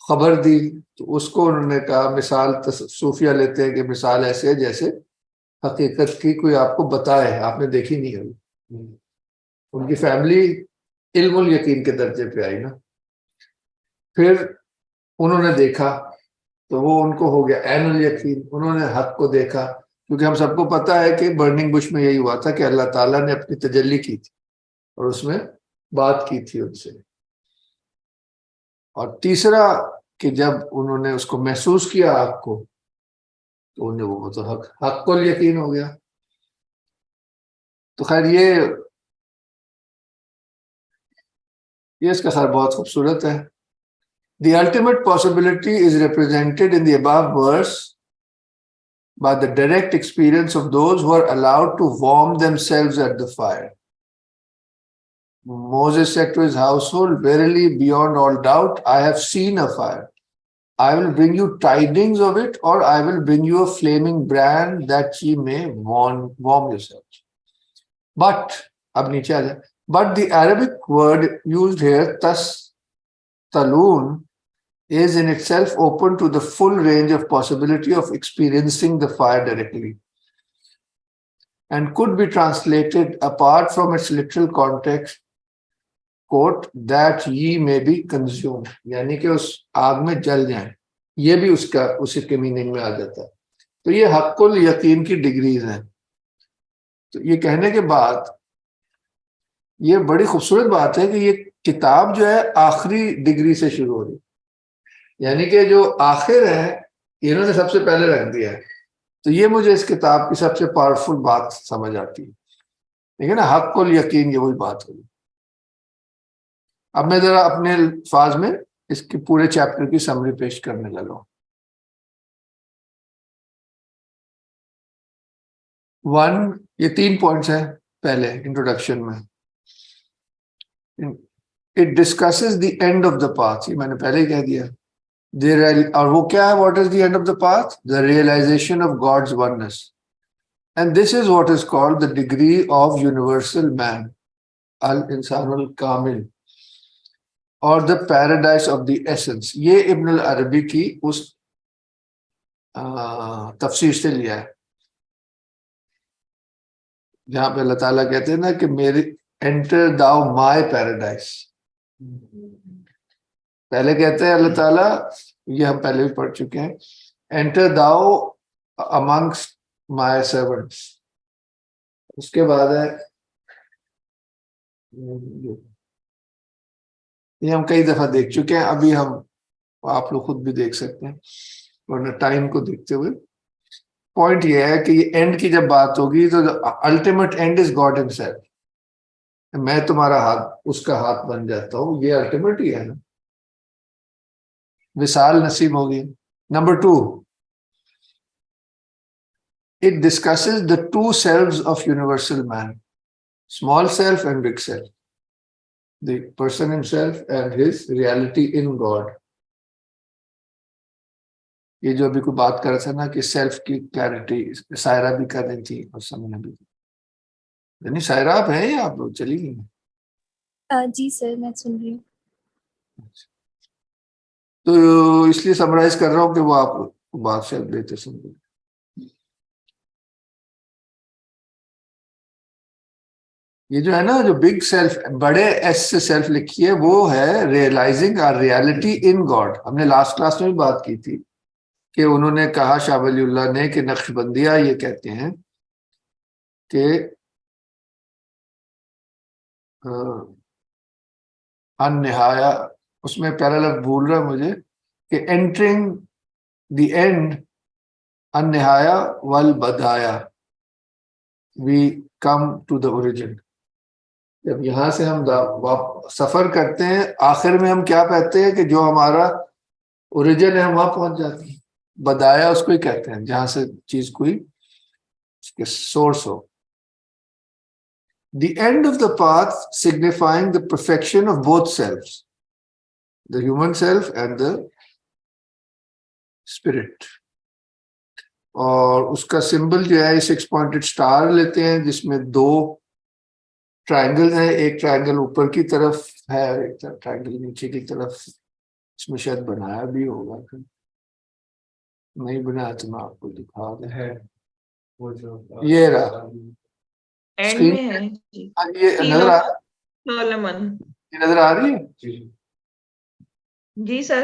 خبر دی, تو اس کو انہوں نے کہا مثال, صوفیہ لیتے ہیں کہ مثال ایسے ہے جیسے حقیقت کی کوئی آپ کو بتائے, آپ نے دیکھی نہیں ہوئی. ان کی فیملی علم الیقین کے درجے پہ آئی نا. پھر انہوں نے دیکھا تو وہ ان کو ہو گیا عین الیقین، انہوں نے حق کو دیکھا، کیونکہ ہم سب کو پتا ہے کہ برننگ بش میں یہی ہوا تھا کہ اللہ تعالیٰ نے اپنی تجلی کی تھی اور اس میں بات کی تھی ان سے۔ اور تیسرا کہ جب انہوں نے اس کو محسوس کیا حق کو تو انہیں وہ تو حق کو یقین ہو گیا۔ تو خیر یہ اس کا خیر بہت خوبصورت ہے۔ The ultimate possibility is represented in the above verse by the direct experience of those who are allowed to warm themselves at the fire. Moses said to his household, "Verily, beyond all doubt, I have seen a fire. I will bring you tidings of it, or I will bring you a flaming brand that ye may warm yourselves." But, ab niche aa jaye, but the Arabic word used here, talun, is in itself open to the full range of possibility of experiencing the fire directly, and could be translated apart from its literal context, quote, that ye may be consumed, یعنی کہ اس آگ میں جل جائیں، یہ بھی اسی کے میننگ میں آ جاتا ہے۔ تو یہ حق الیقین کی ڈگریز ہیں۔ تو یہ کہنے کے بعد یہ بڑی خوبصورت بات ہے کہ یہ کتاب جو ہے آخری ڈگری سے شروع ہو رہی، یعنی کہ جو آخر ہے انہوں نے سب سے پہلے رکھ دیا ہے۔ تو یہ مجھے اس کتاب کی سب سے پاورفل بات سمجھ آتی ہے، ٹھیک ہے نا، حق الیقین، یہ وہی بات ہوگی۔ اب میں ذرا اپنے الفاظ میں اس کے پورے چیپٹر کی سمری پیش کرنے لگا ہوں۔ 1، یہ 3 پوائنٹس ہیں پہلے انٹروڈکشن میں۔ It discusses the end of the path، یہ میں نے پہلے ہی کہہ دیا۔ اور وہ کیا ہے، what is the end of the path? The realization of God's oneness. And this is what is called the degree of universal man, al-insan al-kamil, or the paradise of the essence۔ یہ ابن العربی کی اس تفسیر سے لیا ہے جہاں پہ اللہ تعالیٰ کہتے ہیں نا کہ میری enter thou my paradise۔ پہلے کہتے ہیں اللہ تعالیٰ، یہ ہم پہلے بھی پڑھ چکے ہیں، enter thou amongst my servants۔ اس کے بعد ہے، یہ ہم کئی دفعہ دیکھ چکے ہیں، ابھی ہم آپ لوگ خود بھی دیکھ سکتے ہیں ورنہ ٹائم کو دیکھتے ہوئے۔ پوائنٹ یہ ہے کہ یہ اینڈ کی جب بات ہوگی تو ultimate and is God himself, میں تمہارا ہاتھ، اس کا ہاتھ بن جاتا ہوں، یہ الٹیمیٹ ہی ہے نا، وصال نصیب ہوگی۔ Number 2، it discusses the 2 selves of universal man، small self and big self، the person himself and his reality in God۔ یہ جو ابھی کوئی بات کر رہا تھا نا کہ سیلف کی کلیئرٹی سائرہ بھی کر رہی تھی اور سمجھنا بھی، یعنی سائرہ آپ ہیں یا آپ لوگ چلی گئی؟ جی سر، میں سن رہی ہوں۔ تو اس لیے سمرائز کر رہا ہوں کہ وہ آپ بات سے بہتر سمجھیں۔ یہ جو ہے نا، جو بگ سیلف، بڑے ایس سے سیلف لکھی ہے، وہ ہے realising our reality in God. ہم نے لاسٹ کلاس میں بھی بات کی تھی کہ انہوں نے کہا، شاہ ولی اللہ نے، کہ نقش بندیہ یہ کہتے ہیں کہ ان نہایا، اس میں پہلا لفظ بھول رہا مجھے، کہ انٹرنگ دی اینڈ ان نہایا والبدایا، we come to the origin. جب یہاں سے ہم سفر کرتے ہیں، آخر میں ہم کیا کہتے ہیں کہ جو ہمارا اوریجن ہے ہم وہاں پہنچ جاتے ہیں۔ بدایا اس کو ہی کہتے ہیں جہاں سے چیز کوئی اس کے source who. The end of the path signifying the perfection of both selves, the human self and the spirit۔ اور اس کا سمبل جو ہے 6 pointed star لیتے ہیں، جس میں 2 ٹرائنگل ہیں، ایک ٹرائنگل اوپر کی طرف ہے، ایک ٹرائنگل نیچے کی طرف۔ اس میں شاید بنایا بھی ہوگا، نہیں بنایا تو میں آپ کو دکھا دیں۔ وہ جو یہ رہا اینڈ اسکرین، میں ہے یہ نظر آ سولمن۔ یہ نظر آ رہی ہے؟ جی سر،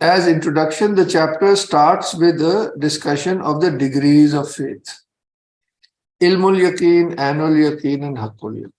as introduction the chapter starts with the discussion of the degrees of faith, ilmul yaqeen, ainul yaqeen and haqqul yaqeen।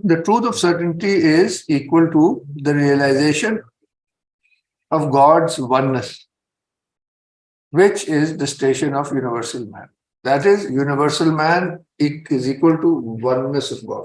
The truth of certainty is equal to the realization of God's oneness, which is the station of universal man. That is, universal man is equal to oneness of God.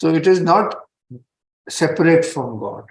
so it is not separate from God।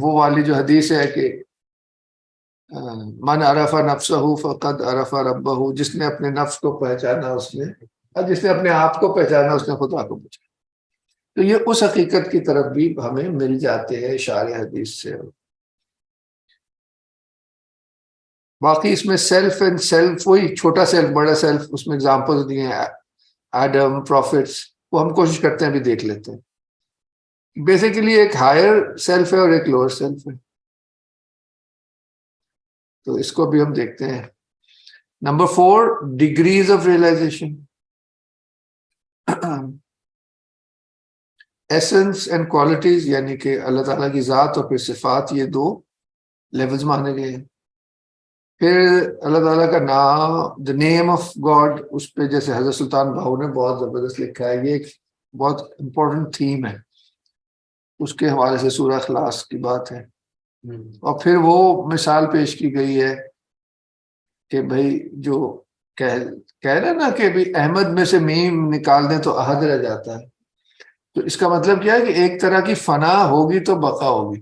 وہ والی جو حدیث ہے کہ من عرف نفسہ فقد عرف ربہ، جس نے اپنے نفس کو پہچانا اس نے، اور جس نے اپنے آپ کو پہچانا اس نے خدا کو پہچانا. تو یہ اس حقیقت کی طرف بھی ہمیں مل جاتے ہیں اشارے حدیث سے. باقی اس میں سیلف اینڈ سیلف، وہی چھوٹا سیلف بڑا سیلف، اس میں اگزامپل دیے ہیں ایڈم پروفٹس، وہ ہم کوشش کرتے ہیں بھی دیکھ لیتے ہیں. بیسیکلی ایک ہائر سیلف ہے اور ایک لوور سیلف ہے، تو اس کو بھی ہم دیکھتے ہیں. Number 4 degrees of realisation. Essence and qualities, یعنی کہ اللہ تعالیٰ کی ذات اور پھر صفات، یہ 2 لیولز مانے گئے ہیں. پھر اللہ تعالیٰ کا نام، دا نیم آف گاڈ، اس پہ جیسے حضرت سلطان بہو نے بہت زبردست لکھا ہے، یہ ایک بہت امپورٹنٹ تھیم ہے، اس کے حوالے سے سورہ اخلاص کی بات ہے. اور پھر وہ مثال پیش کی گئی ہے کہ بھائی جو کہہ رہے نا کہ بھائی احمد میں سے میم نکال دیں تو احد رہ جاتا ہے، تو اس کا مطلب کیا ہے کہ ایک طرح کی فنا ہوگی تو بقا ہوگی.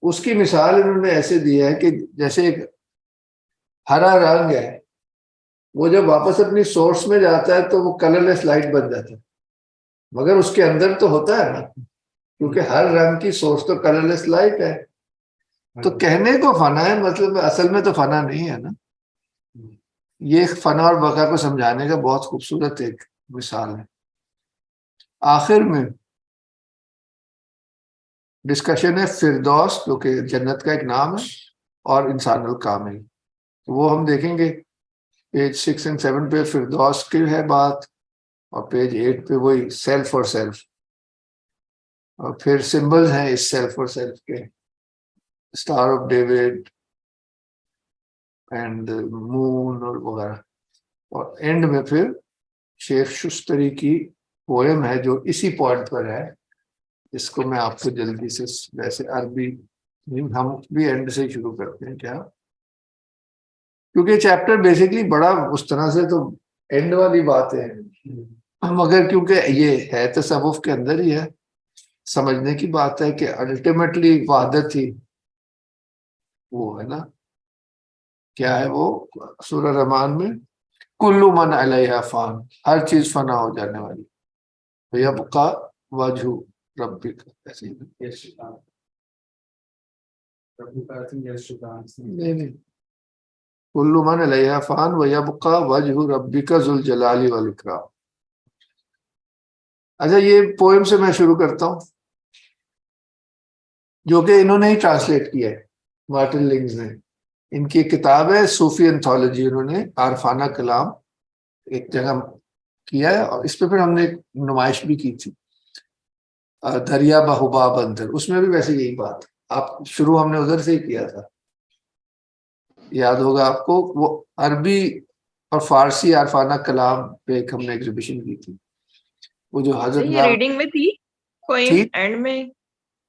اس کی مثال انہوں نے ایسے دی ہے کہ جیسے ایک ہرا رنگ ہے، وہ جب واپس اپنی سورس میں جاتا ہے تو وہ کلر لیس لائٹ بن جاتا ہے، مگر اس کے اندر تو ہوتا ہے نا، کیونکہ ہر رنگ کی سورس تو کلر لیس لائٹ ہے. تو کہنے کو فنا ہے، مطلب اصل میں تو فنا نہیں ہے نا. یہ فنا اور بقا کو سمجھانے کا بہت خوبصورت ایک مثال ہے. آخر میں ڈسکشن ہے فردوس، جو کہ جنت کا ایک نام ہے، اور انسان الکامل. وہ ہم دیکھیں گے پیج 6 اور 7 پہ فردوس کی ہے بات، اور پیج 8 پہ وہی سیلف اور سیلف، اور پھر سمبلز ہیں اس سیلف اور سیلف کے، star of David and moon اور وغیرہ. اور اینڈ میں پھر شیخ شستری کی پوئم ہے جو اسی پوائنٹ پر ہے، اس کو میں آپ کو جلدی سے، ویسے عربی ہم بھی اینڈ سے شروع کرتے ہیں کیا، کیونکہ چیپٹر بیسکلی بڑا اس طرح سے تو اینڈ والی بات ہے، مگر کیونکہ یہ ہے تصوف کے اندر ہی ہے، سمجھنے کی بات ہے کہ الٹیمیٹلی وحدت ہی وہ ہے نا. کیا ہے وہ سورہ رحمان میں، کل من علیہا فان، ہر چیز فنا ہو جانے والی، ویبقی وجہ ربک، ایسے ہی نہیں، کل من علیہا فان ویبقی وجہ ربک ذو الجلال والاکرام. اچھا، یہ پوئم سے میں شروع کرتا ہوں، جو کہ انہوں نے ہی ٹرانسلیٹ کیا ہے، مارٹن لنگز نے. ان کی کتاب ہے صوفی انتھولوجی، انہوں نے عارفانہ کلام ایک جگہ کیا ہے، اور اس پہ پھر ہم نے ایک نمائش بھی کی تھی، دریا بحباب اندر، اس میں بھی ویسے یہی بات، آپ شروع ہم نے ادھر سے ہی کیا تھا، یاد ہوگا آپ کو. وہ عربی اور فارسی عارفانہ کلام پہ ایک ہم نے ایگزیبیشن کی تھی، وہ جو حضرت یہ ریڈنگ میں تھی کوئی اینڈ میں؟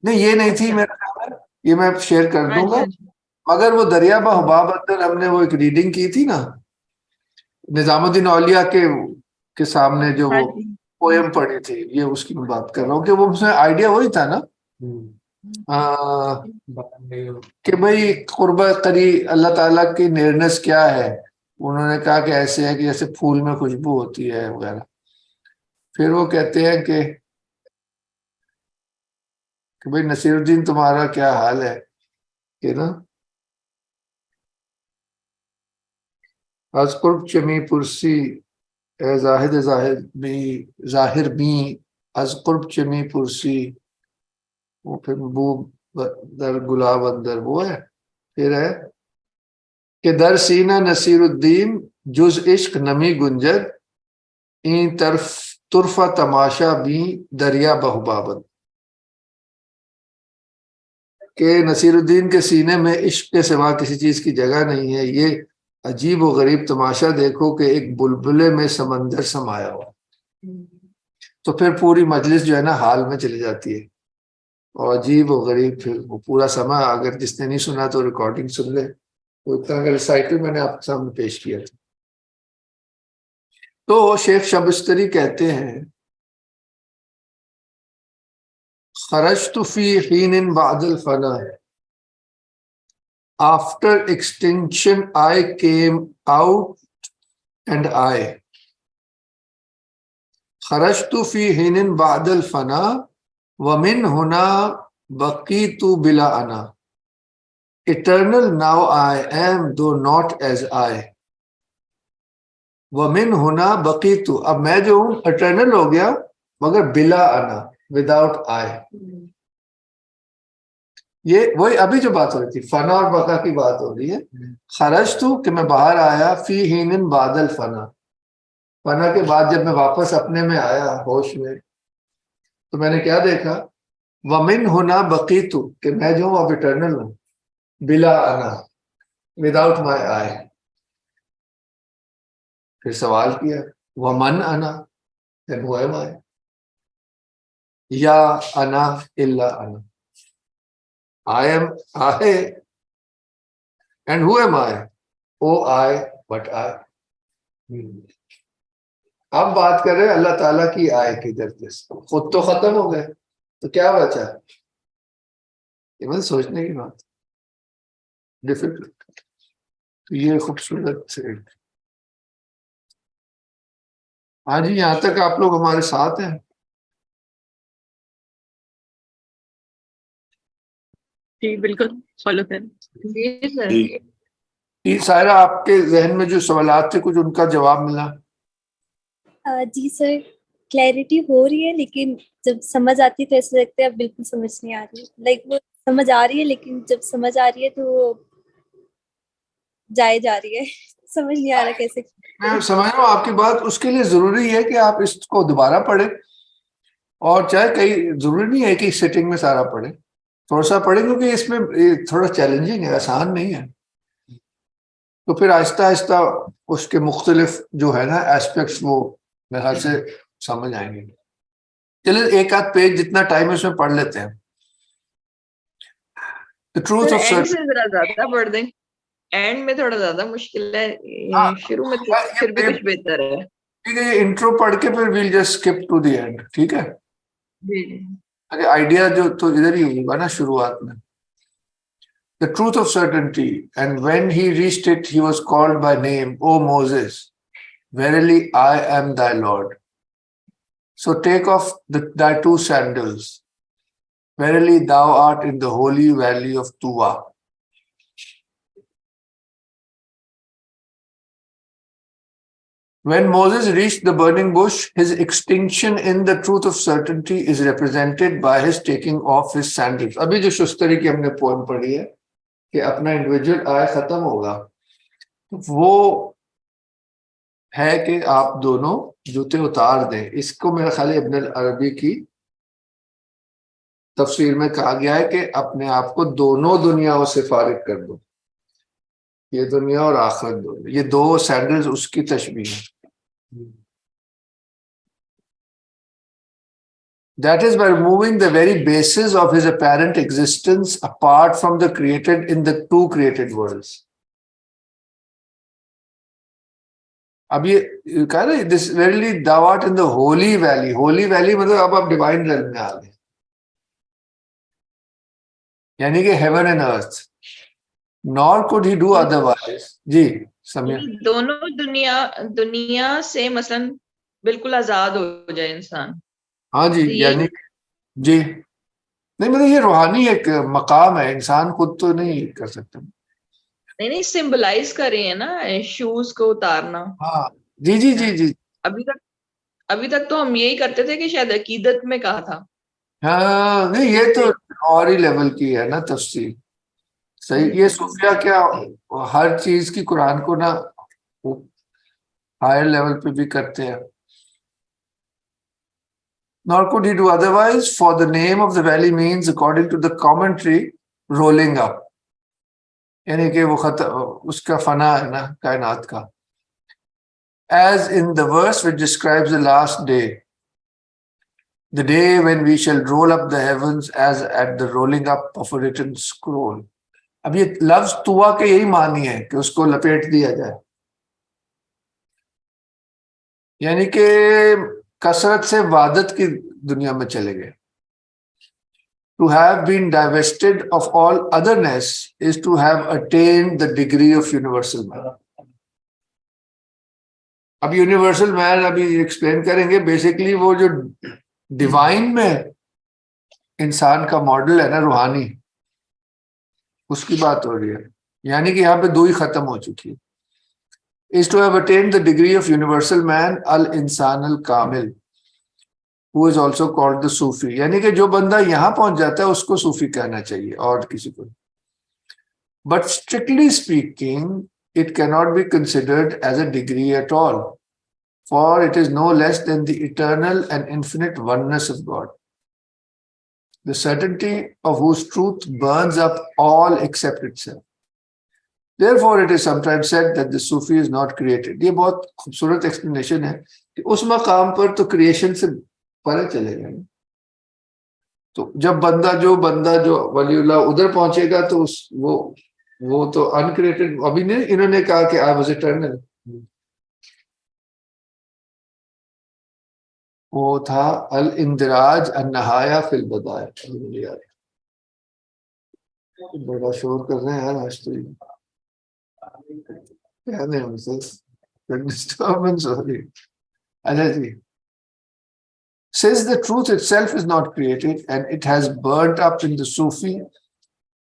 نہیں، یہ نہیں تھی میرا خیال ہے، یہ میں شیئر کر دوں گا. اچھا. مگر وہ دریا بحباب اندر ہم نے وہ ایک ریڈنگ کی تھی نا، نظام الدین اولیاء کے سامنے جو وہ پوئم پڑھی تھی، یہ اس کی میں بات کر رہا ہوں کہ وہ اس میں آئیڈیا وہی تھا نا کہ بھئی قربہ قری اللہ تعالیٰ کی نیرنس کیا ہے. انہوں نے کہا کہ ایسے ہے کہ جیسے پھول میں خوشبو ہوتی ہے وغیرہ. پھر وہ کہتے ہیں کہ بھئی نصیر الدین تمہارا کیا حال ہے، کہ نا از قرب چمی پرسی اے زاہد ظاہر بھی از قرب چمی پرسی، وہ پھر محبوب در گلاب اندر، وہ ہے. پھر ہے کہ در سینہ نصیر الدین جز عشق نمی گنجد، این طرفہ تماشا بھی دریا بحباب، کہ نصیر الدین کے سینے میں عشق کے سوا کسی چیز کی جگہ نہیں ہے، یہ عجیب و غریب تماشا دیکھو کہ ایک بلبلے میں سمندر سمایا ہوا. تو پھر پوری مجلس جو ہے نا حال میں چلی جاتی ہے، اور عجیب و غریب پھر وہ پورا سما، اگر جس نے نہیں سنا تو ریکارڈنگ سن لے. وہ اتنا کا ریسائٹل میں نے آپ کے سامنے پیش کیا تھا. تو شیخ شبستری کہتے ہیں خرجت فی حین بعد الفنا. After extinction, I came out and I. خرجت فی حین بعد الفنا ومن ہنا بقیت بلا انا. Eternal now I am, though not as I. ومن ہنا بقیت، اب میں جو ہوں eternal ہو گیا مگر بلا انا، without I. یہ وہی ابھی جو بات ہو رہی تھی فنا اور بقا کی بات ہو رہی ہے. خرجت کہ میں باہر آیا، فی حین بعد الفنا، فنا کے بعد جب میں واپس اپنے میں آیا ہوش میں تو میں نے کیا دیکھا؟ ومن ہونا بقیت، کہ میں جو ہوں اب اٹرنل ہوں، بلا انا، وداؤٹ مائی آئی. پھر سوال کیا ومن انا، then who am I؟ یا انا الا انا، I am I and who am I؟ O I but I. اب بات کر رہے ہیں اللہ تعالیٰ کی آئے کی درد، خود تو ختم ہو گئے تو کیا بچا؟ یہ مطلب سوچنے کی بات، ڈیفیکلٹ. یہ خوبصورت سے ہاں جی، یہاں تک آپ لوگ ہمارے ساتھ ہیں. جی بالکل فالو کریں. جی سر. جی سائرہ، آپ کے ذہن میں جو سوالات تھے کچھ ان کا جواب ملا؟ جی سر، کلیئرٹی ہو رہی ہے لیکن جب سمجھ آتی ہے تو ایسا لگتا ہے اب بالکل سمجھ نہیں آ رہی. لائک وہ سمجھ آ رہی ہے لیکن جب سمجھ آ رہی ہے تو وہ جائے جا رہی ہے. سمجھ نہیں آ رہا کیسے. میں سمجھ رہا ہوں آپ کی بات. اس کے لیے ضروری ہے کہ آپ اس کو دوبارہ پڑھیں، اور چاہے کئی ضروری نہیں ہے کہ اس سیٹنگ میں سارا پڑھیں، تھوڑا سا پڑھیں کیونکہ اس میں تھوڑا چیلنجنگ ہے، آسان نہیں ہے. تو پھر آہستہ آہستہ اس کے مختلف جو ہے نا ایسپیکٹس وہ میرے خیال سے سمجھ آئیں گے. چلیں ایک آدھ پیج جتنا ٹائم ہے اس میں پڑھ لیتے ہیں. The truth of اینڈ سے ذرا زیادہ پڑھ دیں، اینڈ میں تھوڑا زیادہ مشکل ہے، شروع میں تو پھر بھی کچھ بہتر ہے. ٹھیک ہے، یہ انٹرو پڑھ کے پھر well just skip to the end. ٹھیک ہے، جی. آئیڈیا جو تو ادھر ہی ہوگا نا شروعات میں. The truth of certainty, and when he reached it, he was called by name, O Moses, verily I am thy Lord. So take off thy 2 sandals. Verily thou art in the holy valley of 𝗁𝗲. When Moses reached the burning bush, his extinction in the truth of certainty is represented by his taking off his sandals. ابھی جو شستری کی ہم نے پوئم پڑھی ہے کہ اپنا انڈیویجول آئے ختم ہوگا، وہ ہے کہ آپ دونوں جوتے اتار دیں. اس کو میرا خیال ہے ابن العربی کی تفسیر میں کہا گیا ہے کہ اپنے آپ کو دونوں دنیاوں سے فارغ کر دو، یہ دنیا اور آخرت دو. یہ 2 سینڈلز اس کی تشبیہ ہے. That is by removing the very basis of his apparent existence apart from the created in the 2 created worlds. اب یہ کہہ رہے this verily thou art in the holy valley. holy valley مطلب اب آپ ڈیوائن ریلم میں آ گئے، یعنی کہ heaven and earth. Nor could he do otherwise. جی سمجھے، دونوں دنیا سے مثلا بالکل آزاد ہو جائے انسان. ہاں جی، یعنی جی نہیں مطلب یہ روحانی ایک مقام ہے، انسان خود تو نہیں کر سکتا. نہیں سمبلائز کر رہے ہیں نا شوز کو اتارنا. ہاں جی جی جی جی. ابھی تک تو ہم یہی کرتے تھے کہ شاید عقیدت میں کہا تھا. ہاں نہیں، یہ تو اور ہی لیول کی ہے نا تفسیر. صحیح. یہ صوفیہ کیا ہر چیز کی قرآن کو نا ہائر لیول پہ بھی کرتے ہیں. Nor could he do otherwise, for the name of the valley means, according to the commentary, rolling up. یعنی کہ وہ اس کا فنا ہے نا کائنات کا. As in the verse which describes the last day, the day when we shall roll up the heavens as at the rolling up of a written scroll. اب یہ لفظ 𝗁𝗲 کے یہی معنی ہے کہ اس کو لپیٹ دیا جائے، یعنی کہ کثرت سے وحدت کی دنیا میں چلے گئے. to have been divested of all otherness is to have attained the degree of universal man. اب یونیورسل مین ابھی ایکسپلین کریں گے. بیسیکلی وہ جو ڈیوائن میں انسان کا ماڈل ہے نا روحانی, اس کی بات ہو رہی ہے. یعنی کہ یہاں پہ دو ہی ختم ہو چکی ہے. is to have attained the degree of universal man al-insan al-kamil, who is also called the Sufi. یعنی کہ جو بندہ یہاں پہنچ جاتا ہے اس کو صوفی کہنا چاہیے اور کسی کو. But strictly speaking, it cannot be considered as a degree at all, for it is no less than the eternal and infinite oneness of God, the certainty of whose truth burns up all except itself. Therefore, it is sometimes said that the Sufi is not created. یہ بہت خوبصورت ایکسپلینیشن ہے کہ اس مقام پر تو کریشن سے پرے چلے گئے. تو جب بندہ جو ولی اللہ ادھر پہنچے گا تو وہ تو انکریٹڈ. ابھی نہیں انہوں نے کہا کہ آئی واز اٹرنل, وہ تھا الاندراج النہایہ فی البدائع. بڑا شور کر رہے ہیں یار آج تو. ڈسٹربنس ہو رہی. اچھا جی. Since the truth itself is not created and it has burnt up in the Sufi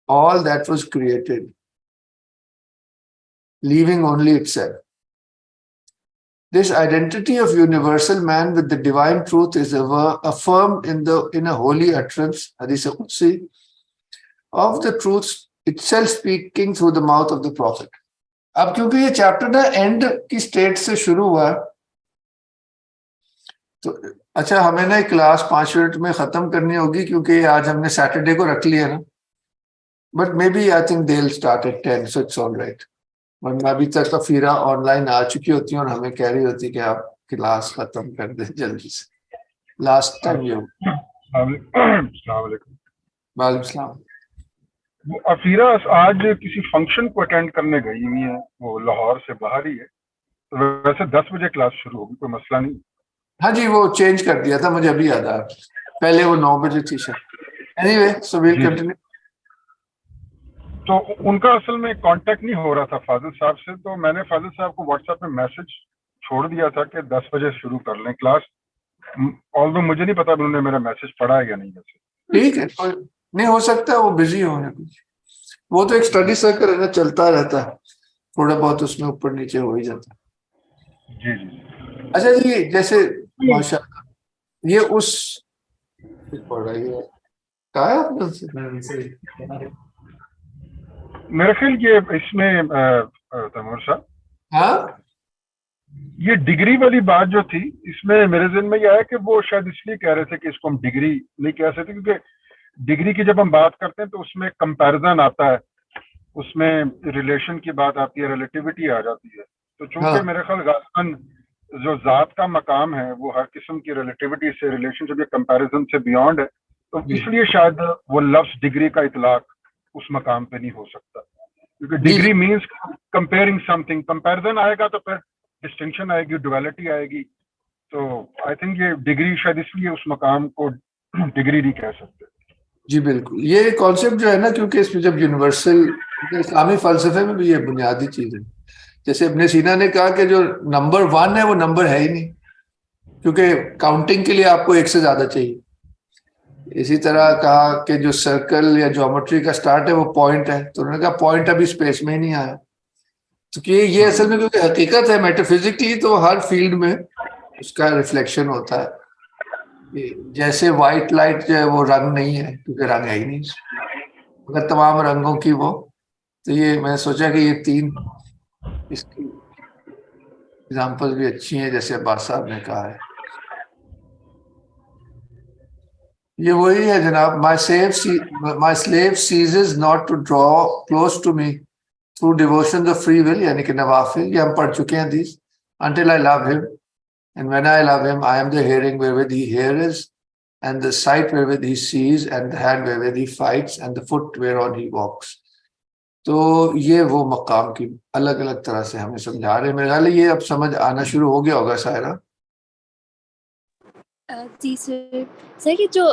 all that was created, leaving only itself. This identity of universal man with the divine truth is affirmed in a holy utterance, Hadith 𝗁 of the truth itself speaking through the mouth of the Prophet. اب کیونکہ یہ چیپٹر نا اینڈ کی سٹیٹ سے شروع ہوا تو اچھا ہمیں نا ایک کلاس 5 منٹ میں ختم کرنی ہوگی کیونکہ آج ہم نے سیٹرڈے کو رکھ لیا نا. But may be I think they will start at 10 so it's all right. ورنہ ابھی تک افیرا آن لائن آ چکی ہوتی ہیں اور ہمیں کہہ رہی ہوتی کہ آپ کلاس ختم کر دیں جلدی سے. لاسٹ ٹائم یہ السلام علیکم. وعلیکم السلام. افیرا آج کسی فنکشن کو اٹینڈ کرنے گئی ہوئی ہیں, وہ لاہور سے باہر ہی ہے. تو ویسے 10 بجے کلاس شروع ہوگی, کوئی مسئلہ نہیں. ہاں جی وہ چینج کر دیا تھا مجھے ابھی یاد آیا, پہلے وہ 9 بجے تھی شاید. اینی وے سو ویل کنٹینیو. تو ان کا اصل میں کانٹیکٹ نہیں ہو رہا تھا فاضل صاحب سے, تو میں نے فاضل صاحب کو واٹس ایپ پہ میسج چھوڑ دیا تھا کہ 10 بجے شروع کر لیں کلاس. آلدو مجھے نہیں پتا انہوں نے میرا میسج پڑھا ہے یا نہیں. ویسے ٹھیک ہے, نہیں ہو سکتا وہ بزی ہو. وہ تو ایک اسٹڈی سرکل ہے نا, چلتا رہتا ہے, تھوڑا بہت اس میں اوپر نیچے ہو ہی جاتا ہے. جی جی. اچھا جی, جیسے ماشاء اللہ یہ اس پڑھ رہی ہے کہا ہے آپ نے میرا خیال یہ اس میں تیمور صاحب, ہاں یہ ڈگری والی بات جو تھی اس میں میرے ذہن میں یہ آیا کہ وہ شاید اس لیے کہہ رہے تھے کہ اس کو ہم ڈگری نہیں کہہ سکتے, کیونکہ ڈگری کی جب ہم بات کرتے ہیں تو اس میں کمپیرزن آتا ہے, اس میں ریلیشن کی بات آتی ہے, ریلیٹیوٹی آ جاتی ہے. تو چونکہ میرے خیال غالباً جو ذات کا مقام ہے وہ ہر قسم کی ریلیٹیوٹی سے, ریلیشن شپ یا کمپیرزن سے بیونڈ ہے, تو اس لیے شاید وہ لفظ ڈگری کا اطلاق اس مقام پہ نہیں ہو سکتا, کیونکہ degree means comparing some thing. Comparison آئے گا تو پھر ڈسٹنکشن آئے گی, ڈویلٹی آئے گی. تو آئی تھنک یہ ڈگری شاید اس لیے اس مقام کو ڈگری نہیں کہہ سکتے. جی بالکل. یہ کانسیپٹ جو ہے نا, کیونکہ اس میں جب یونیورسل اسلامی فلسفے میں بھی یہ بنیادی چیز ہے. جیسے ابن سینا نے کہا کہ جو نمبر 1 ہے وہ نمبر ہے ہی نہیں, کیونکہ کاؤنٹنگ کے لیے آپ کو 1 سے زیادہ چاہیے. اسی طرح کہا کہ جو سرکل یا جیومیٹری کا سٹارٹ ہے وہ پوائنٹ ہے, تو انہوں نے کہا پوائنٹ ابھی اسپیس میں ہی نہیں آیا. تو یہ اصل میں کیونکہ حقیقت ہے میٹافزکلی, تو ہر فیلڈ میں اس کا ریفلیکشن ہوتا ہے. جیسے وائٹ لائٹ جو ہے وہ رنگ نہیں ہے کیونکہ رنگ ہے ہی نہیں, اگر تمام رنگوں کی وہ, تو یہ میں نے سوچا کہ یہ 3 اس کی ایگزامپل بھی اچھی ہیں جیسے عباس صاحب نے کہا ہے. یہ وہی ہے جناب, my slave ceases not to draw close to me through devotions of free will, یعنی کہ نوافل, یہ ہم پڑھ چکے ہیں these, until I love him. And when I love him, I am the hearing wherewith he hears, and the sight wherewith he sees, and the hand wherewith he fights, and the foot whereon he walks. تو یہ وہ مقام کی الگ الگ طرح سے ہمیں سمجھا رہے ہیں. میرے خیال ہے یہ اب سمجھ آنا شروع ہو گیا ہوگا سائرہ. جی سر. یہ جو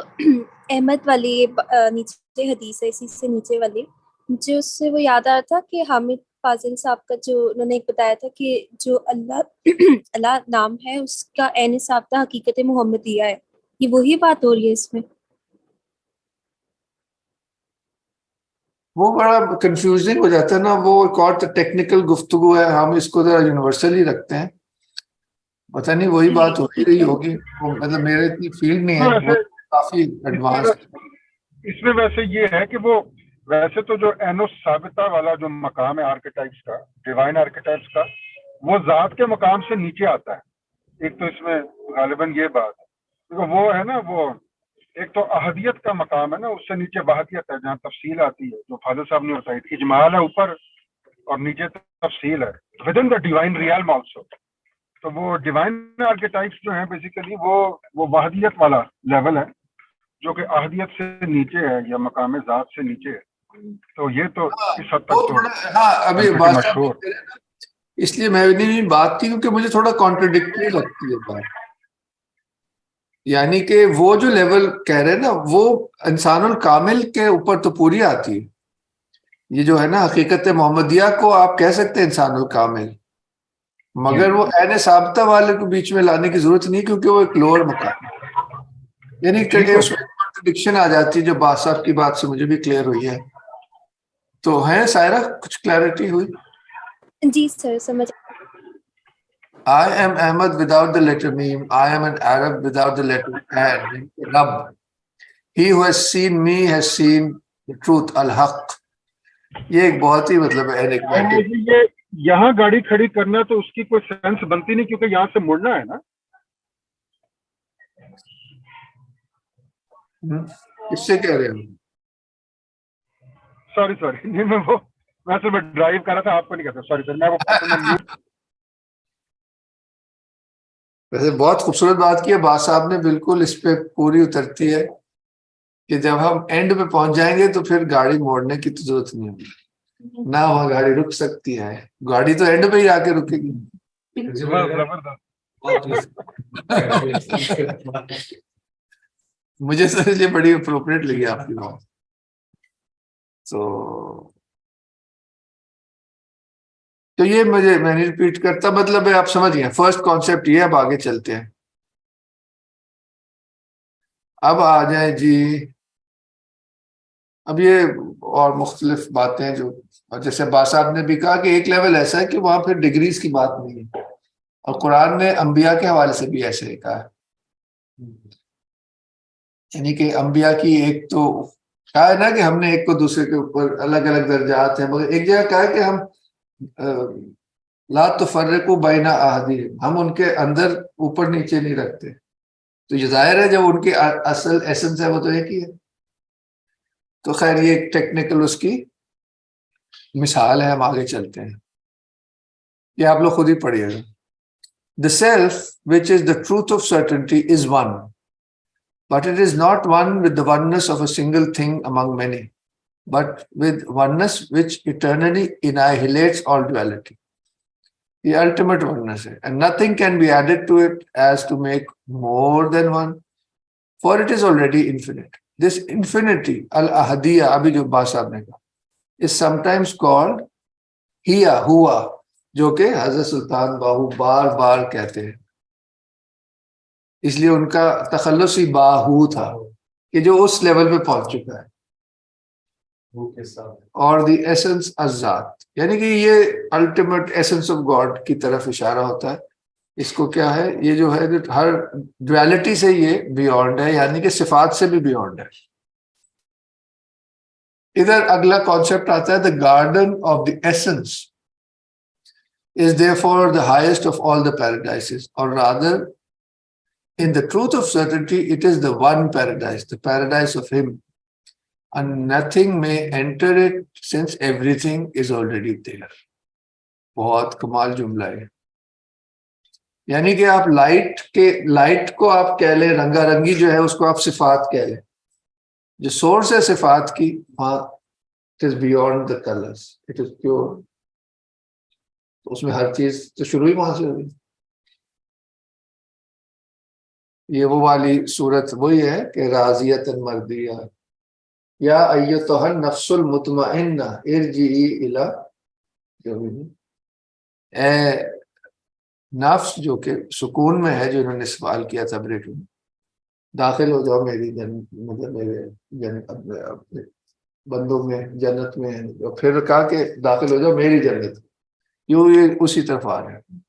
احمد والی نیچے حدیث ہے، اسی سے نیچے والی، مجھے اس سے وہ یاد آ رہا تھا کہ حامد فاضل صاحب کا جو انہوں نے ایک بتایا تھا کہ جو اللہ اللہ نام ہے اس کا عین ثابتہ حقیقت محمدیہ ہے، یہ وہی بات ہو رہی ہے اس میں؟ وہ بڑا کنفیوزنگ ہو جاتا ہے نا، وہ ایک اور ٹیکنیکل گفتگو ہے، ہم اس کو ذرا یونیورسل ہی رکھتے ہیں، پتہ نہیں وہی بات ہو رہی ہوگی، مطلب میرے اتنی فیلڈ نہیں ہے، وہ کافی ایڈوانس۔ اس میں ویسے یہ ہے کہ وہ ویسے تو جو اینو ثابتہ والا جو مقام ہے آرکیٹائپس کا، ڈیوائن آرکیٹائپس کا، وہ ذات کے مقام سے نیچے آتا ہے، ایک تو اس میں غالباً یہ بات ہے، کیونکہ وہ ہے نا، وہ ایک تو احدیت کا مقام ہے نا، اس سے نیچے وحدیت ہے جہاں تفصیل آتی ہے، جو فاضل صاحب نے بتائی، اجمال ہے اوپر اور نیچے تفصیل ہے with in the divine realm also. تو وہ ڈیوائن آرکیٹائپس جو ہیں بیسیکلی وہ وحدیت والا لیول ہے، جو کہ احدیت سے نیچے ہے یا مقام ذات سے نیچے ہے، تو یہ تو اس حد تک تو ہاں ابھی بات مشہور، اس لیے میں نے بات کی کیونکہ مجھے تھوڑا کانٹرڈکٹری لگتی ہے بات، یعنی کہ وہ جو لیول کہہ رہے ہیں نا وہ انسان الکامل کے اوپر تو پوری آتی ہے، یہ جو ہے نا حقیقت محمدیہ کو آپ کہہ سکتے ہیں انسان الکامل، مگر وہ عین ثابتہ والے کو بیچ میں لانے کی ضرورت نہیں کیونکہ وہ ایک لوور مقام ہے، یعنی اس میں کانٹرڈکشن آ جاتی ہے جو بات صاحب کی بات سے مجھے بھی کلیئر ہوئی ہے، تو ہے سائرہ کچھ کلیئرٹی ہوئی؟ جی سر سمجھ۔ I am Ahmad without the letter Mim. I am an Arab without the letter An. Rab. He who has seen me has seen the truth, al-Haq. یہ ایک بہت ہی مطلب ہے یہاں گاڑی کھڑی کرنا تو اس کی کوئی سینس بنتی نہیں کیونکہ یہاں سے مڑنا ہے نا، اس سے کہہ رہے ہیں سوری نہیں میں صرف ڈرائیو کر رہا تھا، آپ کو نہیں کہتا، سوری سر، میں وہ ویسے بہت خوبصورت بات کی ہے بات صاحب نے، بالکل اس پہ پوری اترتی ہے کہ جب ہم اینڈ پہ پہنچ جائیں گے تو پھر گاڑی موڑنے کی تو ضرورت نہیں ہوگی، نہ وہاں گاڑی رک سکتی ہے، گاڑی تو اینڈ پہ ہی آ کے رکے گی۔ مجھے سر یہ بڑی اپروپریٹ لگی آپ کی بات، تو یہ میں نہیں ریپیٹ کرتا، مطلب ہے آپ سمجھ گئے، فرسٹ کانسیپٹ یہ، اب آگے چلتے ہیں، اب آ جائیں جی، اب یہ اور مختلف باتیں جو جیسے با صاحب نے بھی کہا کہ ایک لیول ایسا ہے کہ وہاں پھر ڈگریز کی بات نہیں ہے، اور قرآن نے انبیاء کے حوالے سے بھی ایسے ہی کہا ہے، یعنی کہ انبیاء کی ایک تو کہا ہے نا کہ ہم نے ایک کو دوسرے کے اوپر الگ الگ درجات ہیں، مگر ایک جگہ کہا ہے کہ ہم لا تفرقوا بین احدہم، ہم ان کے اندر اوپر نیچے نہیں رکھتے، تو یہ ظاہر ہے جب ان کی اصل ایسنس ہے وہ تو ایک ہی ہے، تو خیر یہ ایک ٹیکنیکل اس کی مثال ہے، ہم آگے چلتے ہیں، یہ آپ لوگ خود ہی پڑھیے گا۔ The self, which is the truth of certainty, is one, but it is not one with the oneness of a single thing among many, but with oneness which eternally annihilates all duality. The ultimate oneness ہے, and nothing can be added to it as to make more than one, for it is already infinite. This infinity, al-ahadiyya, ابھی جو با صاحب نے کہا, is sometimes called ہیا ہوا, جو کہ حضرت سلطان باہو بار بار کہتے ہیں، اس لیے ان کا تخلص ہی باہو تھا کہ جو اس لیول پہ پہنچ چکا ہے، اور دی ایسنس الذات، یعنی کہ یہ الٹیمیٹ ایسنس آف گاڈ کی طرف اشارہ ہوتا ہے، اس کو کیا ہے، یہ جو ہے ہر ڈویلٹی سے یہ بیونڈ ہے، یعنی کہ صفات سے بھی بیونڈ ہے۔ ادھر اگلا کانسیپٹ آتا ہے the garden of the essence is therefore the highest of all the paradises, or rather in the truth of certainty it is the one paradise, the paradise of him, and nothing may enter it since everything is already there۔ بہت کمال جملہ ہے، یعنی کہ آپ لائٹ کو آپ کہہ لیں، رنگا رنگی جو ہے اس کو آپ صفات کہہ لیں، جو سورس ہے صفات کی، وہاں it is beyond the colors, it is pure، تو اس میں ہر چیز تو شروع ہی وہاں سے ہوئی۔ یہ وہ والی صورت وہی ہے کہ راضیۃ مردیہ یا ایتھا النفس المطمئنہ ارجعی الی، اے نفس جو کہ سکون میں ہے، جو انہوں نے سوال کیا تھا بریٹو میں، داخل ہو جاؤ میری مطلب میرے اپنے بندوں میں، جنت میں. اور پھر کہا کہ داخل ہو جاؤ میری جنت. یوں یہ اسی طرف آ رہے ہیں.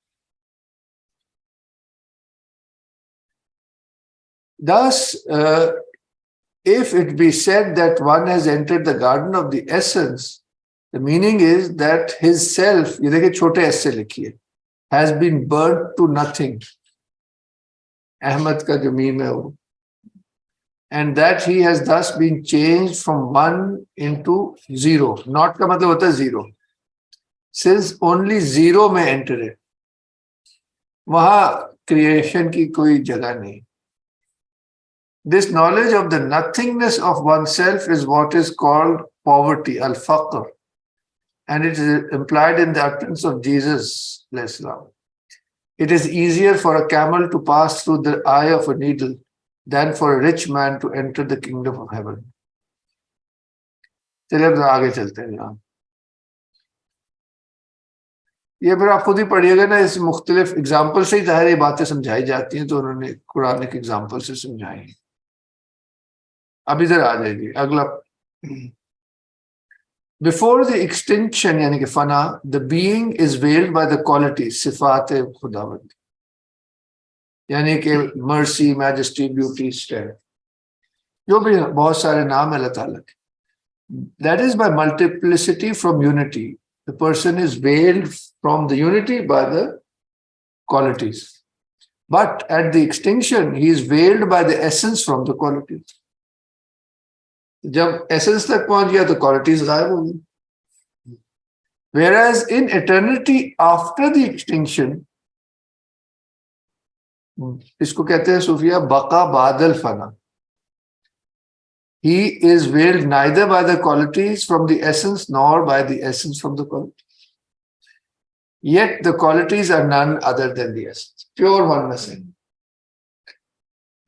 Thus, if it be said that one has entered the garden of the essence, the meaning is that his self, یہ دیکھیں چھوٹے ایس سے لکھیے، has been burnt to nothing. Ahmad کا جو میم ہے وہ. And that he has thus been changed from one into zero. Not کا مطلب ہوتا ہے zero. Since only zero میں enter ہے، وہاں کریشن کی کوئی جگہ نہیں. This knowledge of the nothingness of oneself is what is called poverty, al-faqr, and it is implied in the utterance of Jesus. It is easier for a camel to pass through the eye of a needle than for a rich man to enter the kingdom of heaven. چلے اب آگے چلتے ہیں. یہاں یہ پھر آپ خود ہی پڑھیے گا نا، اس مختلف اگزامپل سے ہی ظاہر یہ باتیں سمجھائی جاتی ہیں، تو انہوں نے قرآنک اگزامپل سے سمجھائی. اب ادھر آ جائے گی اگلا. Before the extinction یعنی کہ فنا, the being is veiled by the qualities صفات خداوند، یعنی کہ mercy, majesty, beauty, strength، جو بھی بہت سارے نام ہیں اللہ تعالیٰ کے. That is by multiplicity from unity. The person is veiled from the unity by the qualities. But at the extinction, he is veiled by the essence from the qualities. جب ایسنس تک پہنچ گیا تو کوالٹیز غائب ہو گئی. Whereas in eternity after the extinction, اس کو کہتے ہیں صوفیہ بقا بعد الفنا. He is veiled neither by the qualities from the essence nor by the essence from the qualities. Yet the qualities are none other than the essence. Pure oneness.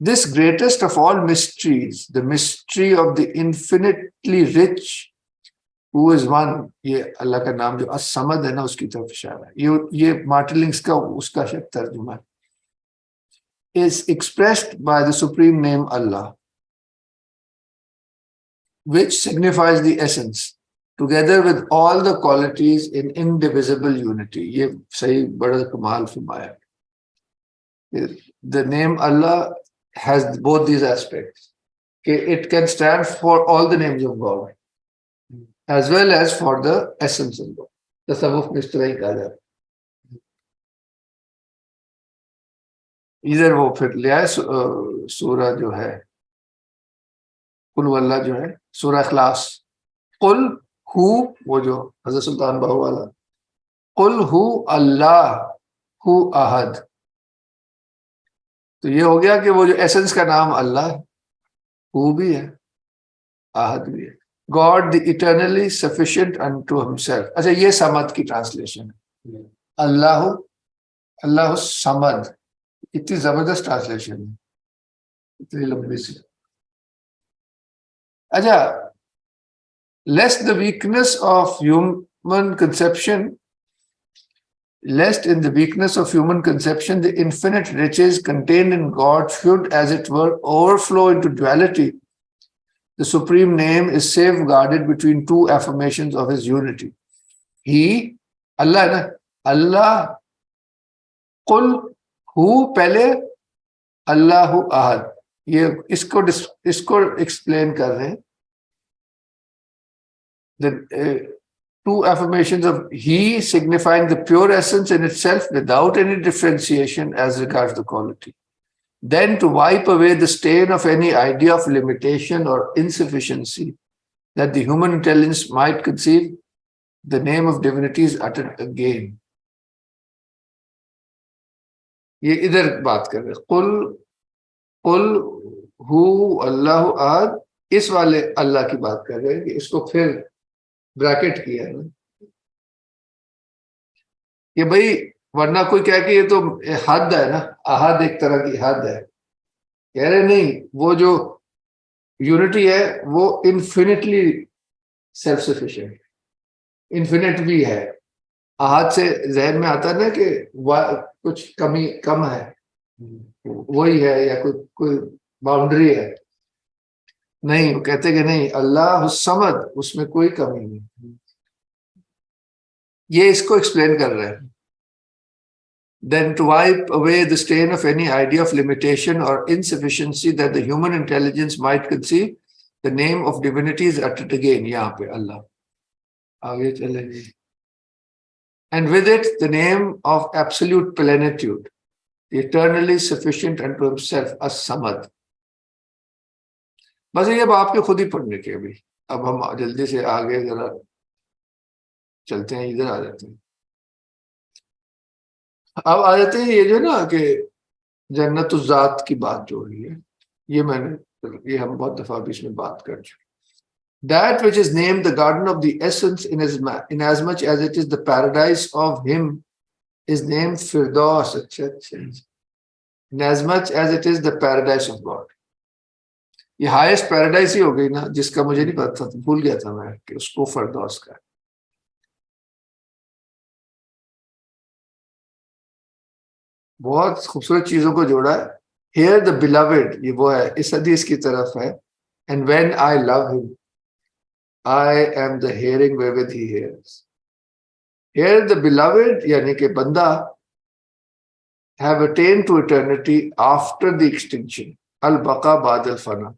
This greatest of all mysteries, the mystery of the infinitely rich, who is one, یہ اللہ کا نام جو الصمد ہے نا اس کی طرف اشارہ ہے، یہ مارٹلنگس کا اس کا شک ترجمہ ہے. is expressed by the supreme name Allah, which signifies the essence, together with all the qualities in indivisible unity. یہ صحیح بڑا کمال فرمایا. The name Allah has both these aspects. It can stand for all the names of God as well as for the essence of God. تصوف میں اس طرح ہی کہا جاتا ہے. ادھر وہ پھر لیا ہے سورہ جو ہے قل واللہ جو ہے سورہ اخلاص. قل ہو، وہ جو حضرت سلطان بہو والا، قل ہو اللہ ہو احد. تو یہ ہو گیا کہ وہ جو ایسنس کا نام اللہ ہو بھی ہے، احد بھی ہے. God the eternally sufficient unto himself. اچھا یہ سمد کی ٹرانسلیشن ہے. اللہ اللہ سمد، اتنی زبردست ٹرانسلیشن ہے، اتنی لمبی سی. اچھا lest the weakness of human conception, lest in the weakness of human conception the infinite riches contained in God should, as it were, overflow into duality, the supreme name is safeguarded between two affirmations of his unity. He, Allah ہے نا، اللہ قل ہو پہلے اللہ احد. یہ اس کو ایکسپلین کر رہے ہیں. The two affirmations of he signifying the pure essence in itself without any differentiation as regards the quality. Then to wipe away the stain of any idea of limitation or insufficiency that the human intelligence might conceive, the name of divinity is uttered again. یہ ادھر بات کر رہے قل ہو اللہ احد، اس والے اللہ کی بات کر رہے ہیں کہ اس کو پھر بریکٹ کیا ہے نا کہ بھائی ورنہ کوئی کہہ کہ یہ تو حد ہے نا، احد ایک طرح کی حد ہے، کہہ رہے نہیں وہ جو یونٹی ہے وہ انفینٹلی سیلف سفیشینٹ، انفینٹ بھی ہے. احد سے ذہن میں آتا ہے نا کہ کچھ کمی کم ہے، وہی ہے یا کوئی باؤنڈری ہے. نہیں، وہ کہتے کہ نہیں، اللہ الصمد، اس میں کوئی کمی نہیں. یہ اس کو ایکسپلین کر رہے ہیں. Then to wipe away the stain of any idea of limitation or insufficiency that the human intelligence might conceive, the name of divinity is uttered again. یہاں پہ اللہ آگے چلے گی. And with it the name of absolute plenitude, the eternally sufficient unto himself, as-Samad. بس یہ اب آپ کے خود ہی پڑھنے کے. ابھی اب ہم جلدی سے آگے ذرا چلتے ہیں، ادھر آ جاتے ہیں. اب آ جاتے ہیں یہ جو نا کہ جنت الذات کی بات جو ہو رہی ہے، یہ ہم بہت دفعہ بھی اس میں بات کر چکے. That which is named the garden of the essence inasmuch as it is the paradise of him is named Firdaus. Inasmuch as it is the paradise of God. یہ ہائیسٹ پیراڈائز ہی ہو گئی نا، جس کا مجھے نہیں پتا تھا، بھول گیا تھا میں کہ اس کو فردوس کا. بہت خوبصورت چیزوں کو جوڑا ہے. Here the beloved، یہ وہ ہے، اس حدیث کی طرف ہے. And when I love him, I am the hearing wherewith he hears. Here the beloved یعنی کہ بندہ have attained to eternity after the extinction, al-baqa ba'd al-fana,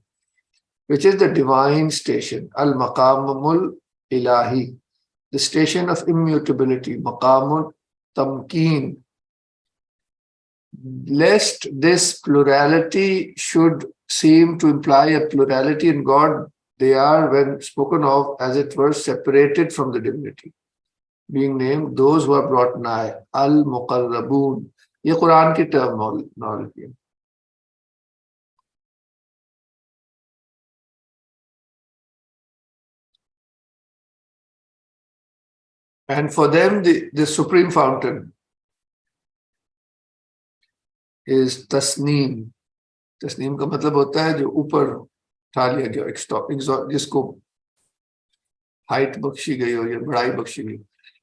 which is the divine station, al-maqamul ilahi, the station of immutability, maqamul tamkeen. Lest this plurality should seem to imply a plurality in God, they are, when spoken of, as it were, separated from the divinity, being named those who are brought nigh, al-muqarrabun. یہ قرآن کی ٹرمنالوجی ہے. And for them the supreme fountain is tasneem. Tasnim کا مطلب ہوتا ہے جو اوپر اٹھا لیا گیا، جس کو ہائٹ بخشی گئی ہو یا بڑائی بخشی گئی.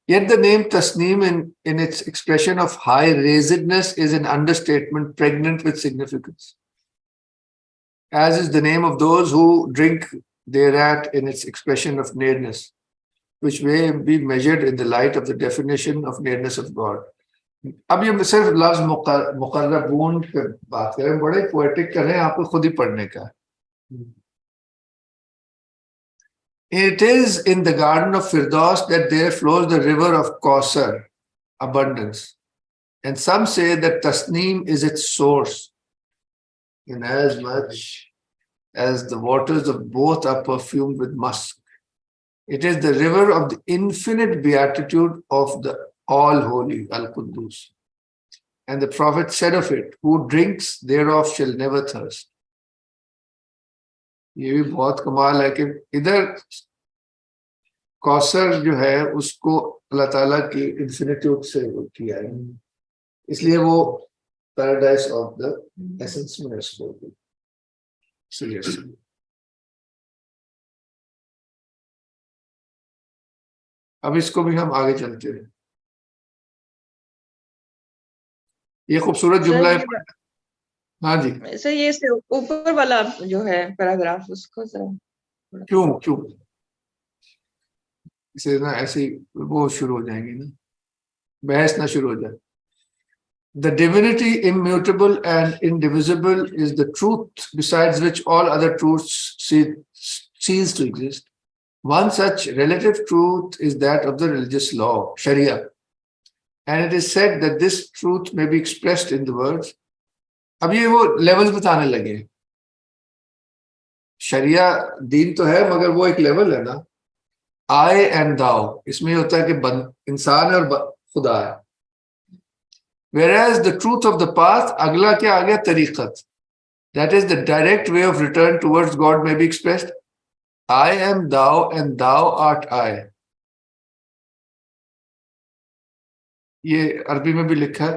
Yet the name tasneem in its expression of high raisedness is an understatement pregnant with significance, as is the name of those who drink thereat in its expression of nearness, which may be measured in the light of the definition of nearness of God. اب یہ صرف لفظ مقربون پہ بات کریں، بڑے پوئٹک کریں، آپ کو خود ہی پڑھنے کا. It is in the garden of Firdaus that there flows the river of Kausar, abundance. And some say that Tasneem is its source, inasmuch as the waters of both are perfumed with musk. It is the river of the infinite beatitude of the all-holy, Al-Quddus. And the Prophet said of it, who drinks thereof shall never thirst. یہ بھی بہت کمال ہے کہ ادھر کوثر جو ہے اس کو اللہ تعالیٰ کی انفینیٹیوڈ سے کیا ہے، اس لیے وہ پیراڈائز آف دا ایسنس میں اس کو. اب اس کو بھی ہم آگے چلتے ہیں. یہ خوبصورت جملہ ہے. ہاں جی سر، یہ اوپر والا جو ہے پیراگراف، اس کو ذرا کیوں اسے نا ایسی وہ شروع ہو جائیں گی نا، بحث نہ شروع ہو جائے. The divinity immutable and indivisible is the truth besides which all other truths cease to exist. One such relative truth is that of the religious law, Sharia. And it is said that this truth may be expressed in the words. اب یہ وہ لیولز بتانے لگے. شریعہ دین تو ہے مگر وہ ایک لیول ہے نا، I and thou، اس میں یہ ہوتا ہے کہ انسان ہے اور خدا ہے. Whereas the truth of the path، اگلا کیا آ گیا؟ طریقت. That is the direct way of return towards God may be expressed. I am thou and thou art I. یہ عربی میں بھی لکھا ہے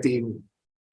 3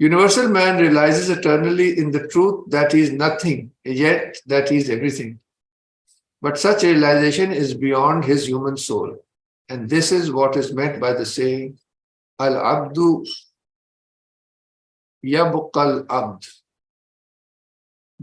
Universal man realizes eternally in the truth that he is nothing, yet that he is everything. But such realization is beyond his human soul. And this is what is meant by the saying, Al-abdu yabqal abd.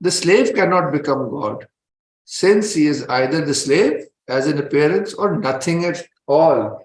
The slave cannot become God, since he is either the slave as an appearance or nothing at all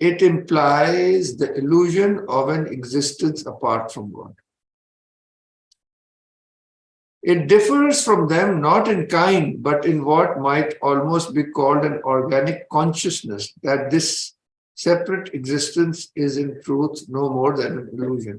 It implies the illusion of an existence apart from God. It differs from them not in kind, but in what might almost be called an organic consciousness, that this separate existence is in truth no more than an illusion.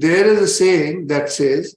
There is a saying that says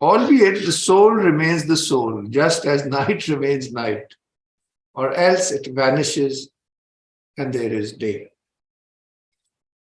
Albeit the soul remains the soul, just as night remains night, or else it vanishes and there is day.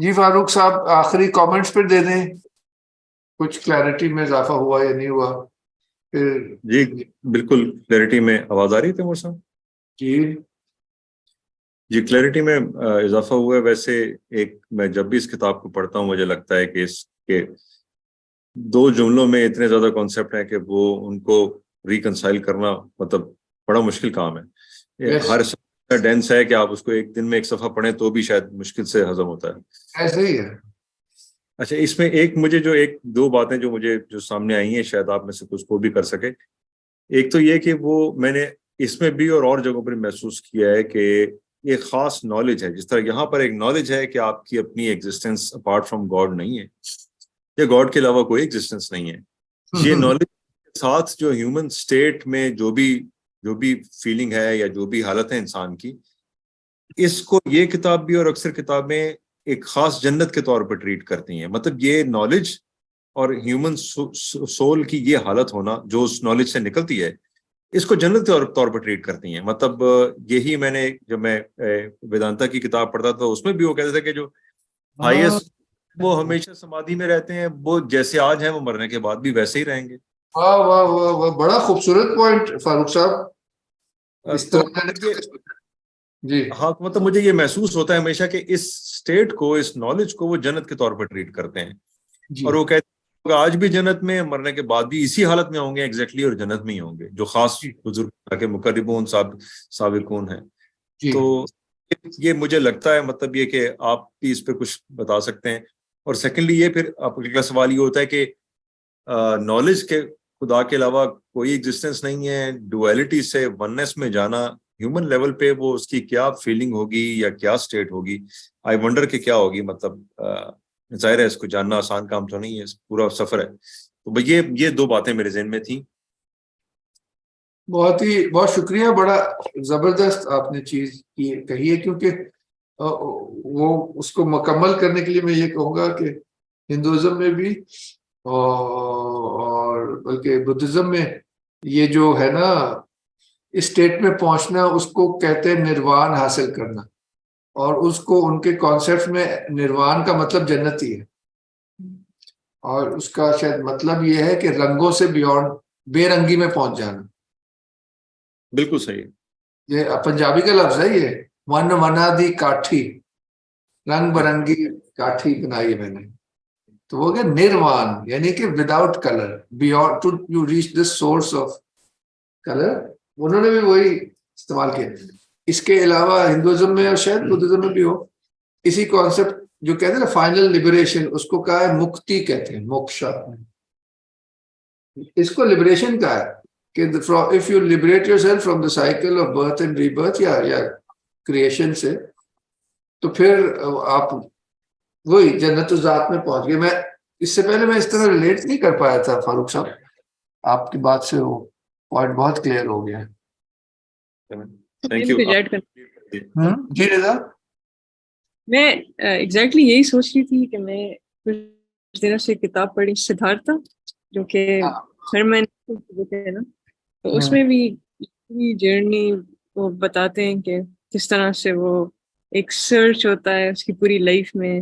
جی فاروق صاحب آخری کامنٹس پہ دے دیں, کچھ کلیئرٹی میں اضافہ ہوا یا نہیں ہوا پھر. جی بالکل کلیئرٹی میں آواز آ رہی تھی صاحب؟ جی کلیئرٹی میں اضافہ ہوا ہے. ویسے ایک میں جب بھی اس کتاب کو پڑھتا ہوں مجھے لگتا ہے کہ اس کے 2 جملوں میں اتنے زیادہ کانسیپٹ ہیں کہ وہ ان کو ریکنسائل کرنا مطلب بڑا مشکل کام ہے. ہر ڈینس ہے کہ آپ اس کو ایک دن میں ایک صفحہ پڑھیں تو بھی شاید مشکل سے ہضم ہوتا ہے. ایسے ہی ہے. اچھا اس میں ایک مجھے جو 2 باتیں جو مجھے جو سامنے آئی ہیں شاید آپ میں سے کچھ کو بھی کر سکے. ایک تو یہ کہ وہ میں نے اس میں بھی اور جگہوں پر محسوس کیا ہے کہ ایک خاص نالج ہے. جس طرح یہاں پر ایک نالج ہے کہ آپ کی اپنی ایگزسٹنس اپارٹ فرام گاڈ نہیں ہے یا گاڈ کے علاوہ کوئی ایگزسٹنس نہیں ہے. یہ نالج کے ساتھ جو ہیومن اسٹیٹ میں جو بھی فیلنگ ہے یا جو بھی حالت ہے انسان کی, اس کو یہ کتاب بھی اور اکثر کتابیں ایک خاص جنت کے طور پر ٹریٹ کرتی ہیں. مطلب یہ نالج اور ہیومن سول کی یہ حالت ہونا جو اس نالج سے نکلتی ہے اس کو جنت کے طور پر ٹریٹ کرتی ہیں. مطلب یہی میں نے جب میں ویدانتا کی کتاب پڑھتا تھا اس میں بھی وہ کہتے تھے کہ جو ہائیسٹ وہ ہمیشہ سمادھی میں رہتے ہیں, وہ جیسے آج ہیں وہ مرنے کے بعد بھی ویسے ہی رہیں گے. واہ واہ واہ واہ, بڑا خوبصورت پوائنٹ فاروق صاحب. اس طرح جی ہاں مطلب مجھے یہ محسوس ہوتا ہے ہمیشہ کہ اس اسٹیٹ کو, اس نالج کو وہ جنت کے طور پر ٹریٹ کرتے ہیں. اور وہ کہتے ہیں آج بھی جنت میں, مرنے کے بعد بھی اسی حالت میں ہوں گے ایگزیکٹلی, اور جنت میں ہی ہوں گے جو خاص بزرگ کے مقربون سابقون ہیں. تو یہ مجھے لگتا ہے مطلب یہ کہ آپ بھی اس پہ کچھ بتا سکتے ہیں. اور سیکنڈلی یہ پھر آپ کا سوال یہ ہوتا ہے کہ نالج کے خدا کے علاوہ کوئی ایگزسٹنس نہیں ہے, ڈویلٹی سے وننس میں جانا ہیومن لیول پہ وہ اس کی کیا فیلنگ ہوگی یا کیا اسٹیٹ ہوگی, آئی ونڈر کہ کیا ہوگی. مطلب ظاہر ہے اس کو جاننا آسان کام تو نہیں ہے, پورا سفر ہے. تو یہ 2 باتیں میرے ذہن میں تھیں. بہت شکریہ, بڑا زبردست آپ نے چیز کہی ہے, کیونکہ وہ اس کو مکمل کرنے کے لیے میں یہ کہوں گا کہ ہندوازم میں بھی اور بلکہ بدھزم میں یہ جو ہے نا اسٹیٹ میں پہنچنا, اس کو کہتے ہیں نروان حاصل کرنا, اور اس کو ان کے کانسیپٹ میں نروان کا مطلب جنت ہی ہے, اور اس کا شاید مطلب یہ ہے کہ رنگوں سے بیونڈ, بے رنگی میں پہنچ جانا. بالکل صحیح, یہ پنجابی کا لفظ ہے, یہ ون ونا دی کاٹھی, رنگ برنگی کاٹھی بنائی ہے میں نے. تو وہ کہ نروان یعنی کہ without colour, beyond to you reach the source of colour. انہوں نے بھی وہی استعمال کیا. اس کے علاوہ ہندوازم میں اور شاید بدھزم میں بھی ہو اسی کانسیپٹ جو کہتے ہیں نا فائنل لبریشن, اس کو کہا ہے مکتی کہتے ہیں, موکشا. اس کو لبریشن کہا ہے کہ if you liberate yourself from the cycle of birth and rebirth یا creation سے, تو پھر آپ وہی جنت الذات میں پہنچ گئے. میں اس سے پہلے میں اس طرح ریلیٹ نہیں کر پایا تھا فاروق صاحب, آپ کی بات سے وہ پوائنٹ بہت کلیئر ہو گیا ہے. Thank you. جی رضا, میں ایگزیکٹلی یہی سوچ رہی تھی کہ میں کچھ دنوں سے کتاب پڑھی سدھارتھا, جو کہ ہرمن ہے نا, تو اس میں بھی جرنی وہ بتاتے ہیں کہ کس طرح سے وہ ایک سرچ ہوتا ہے اس کی پوری لائف میں,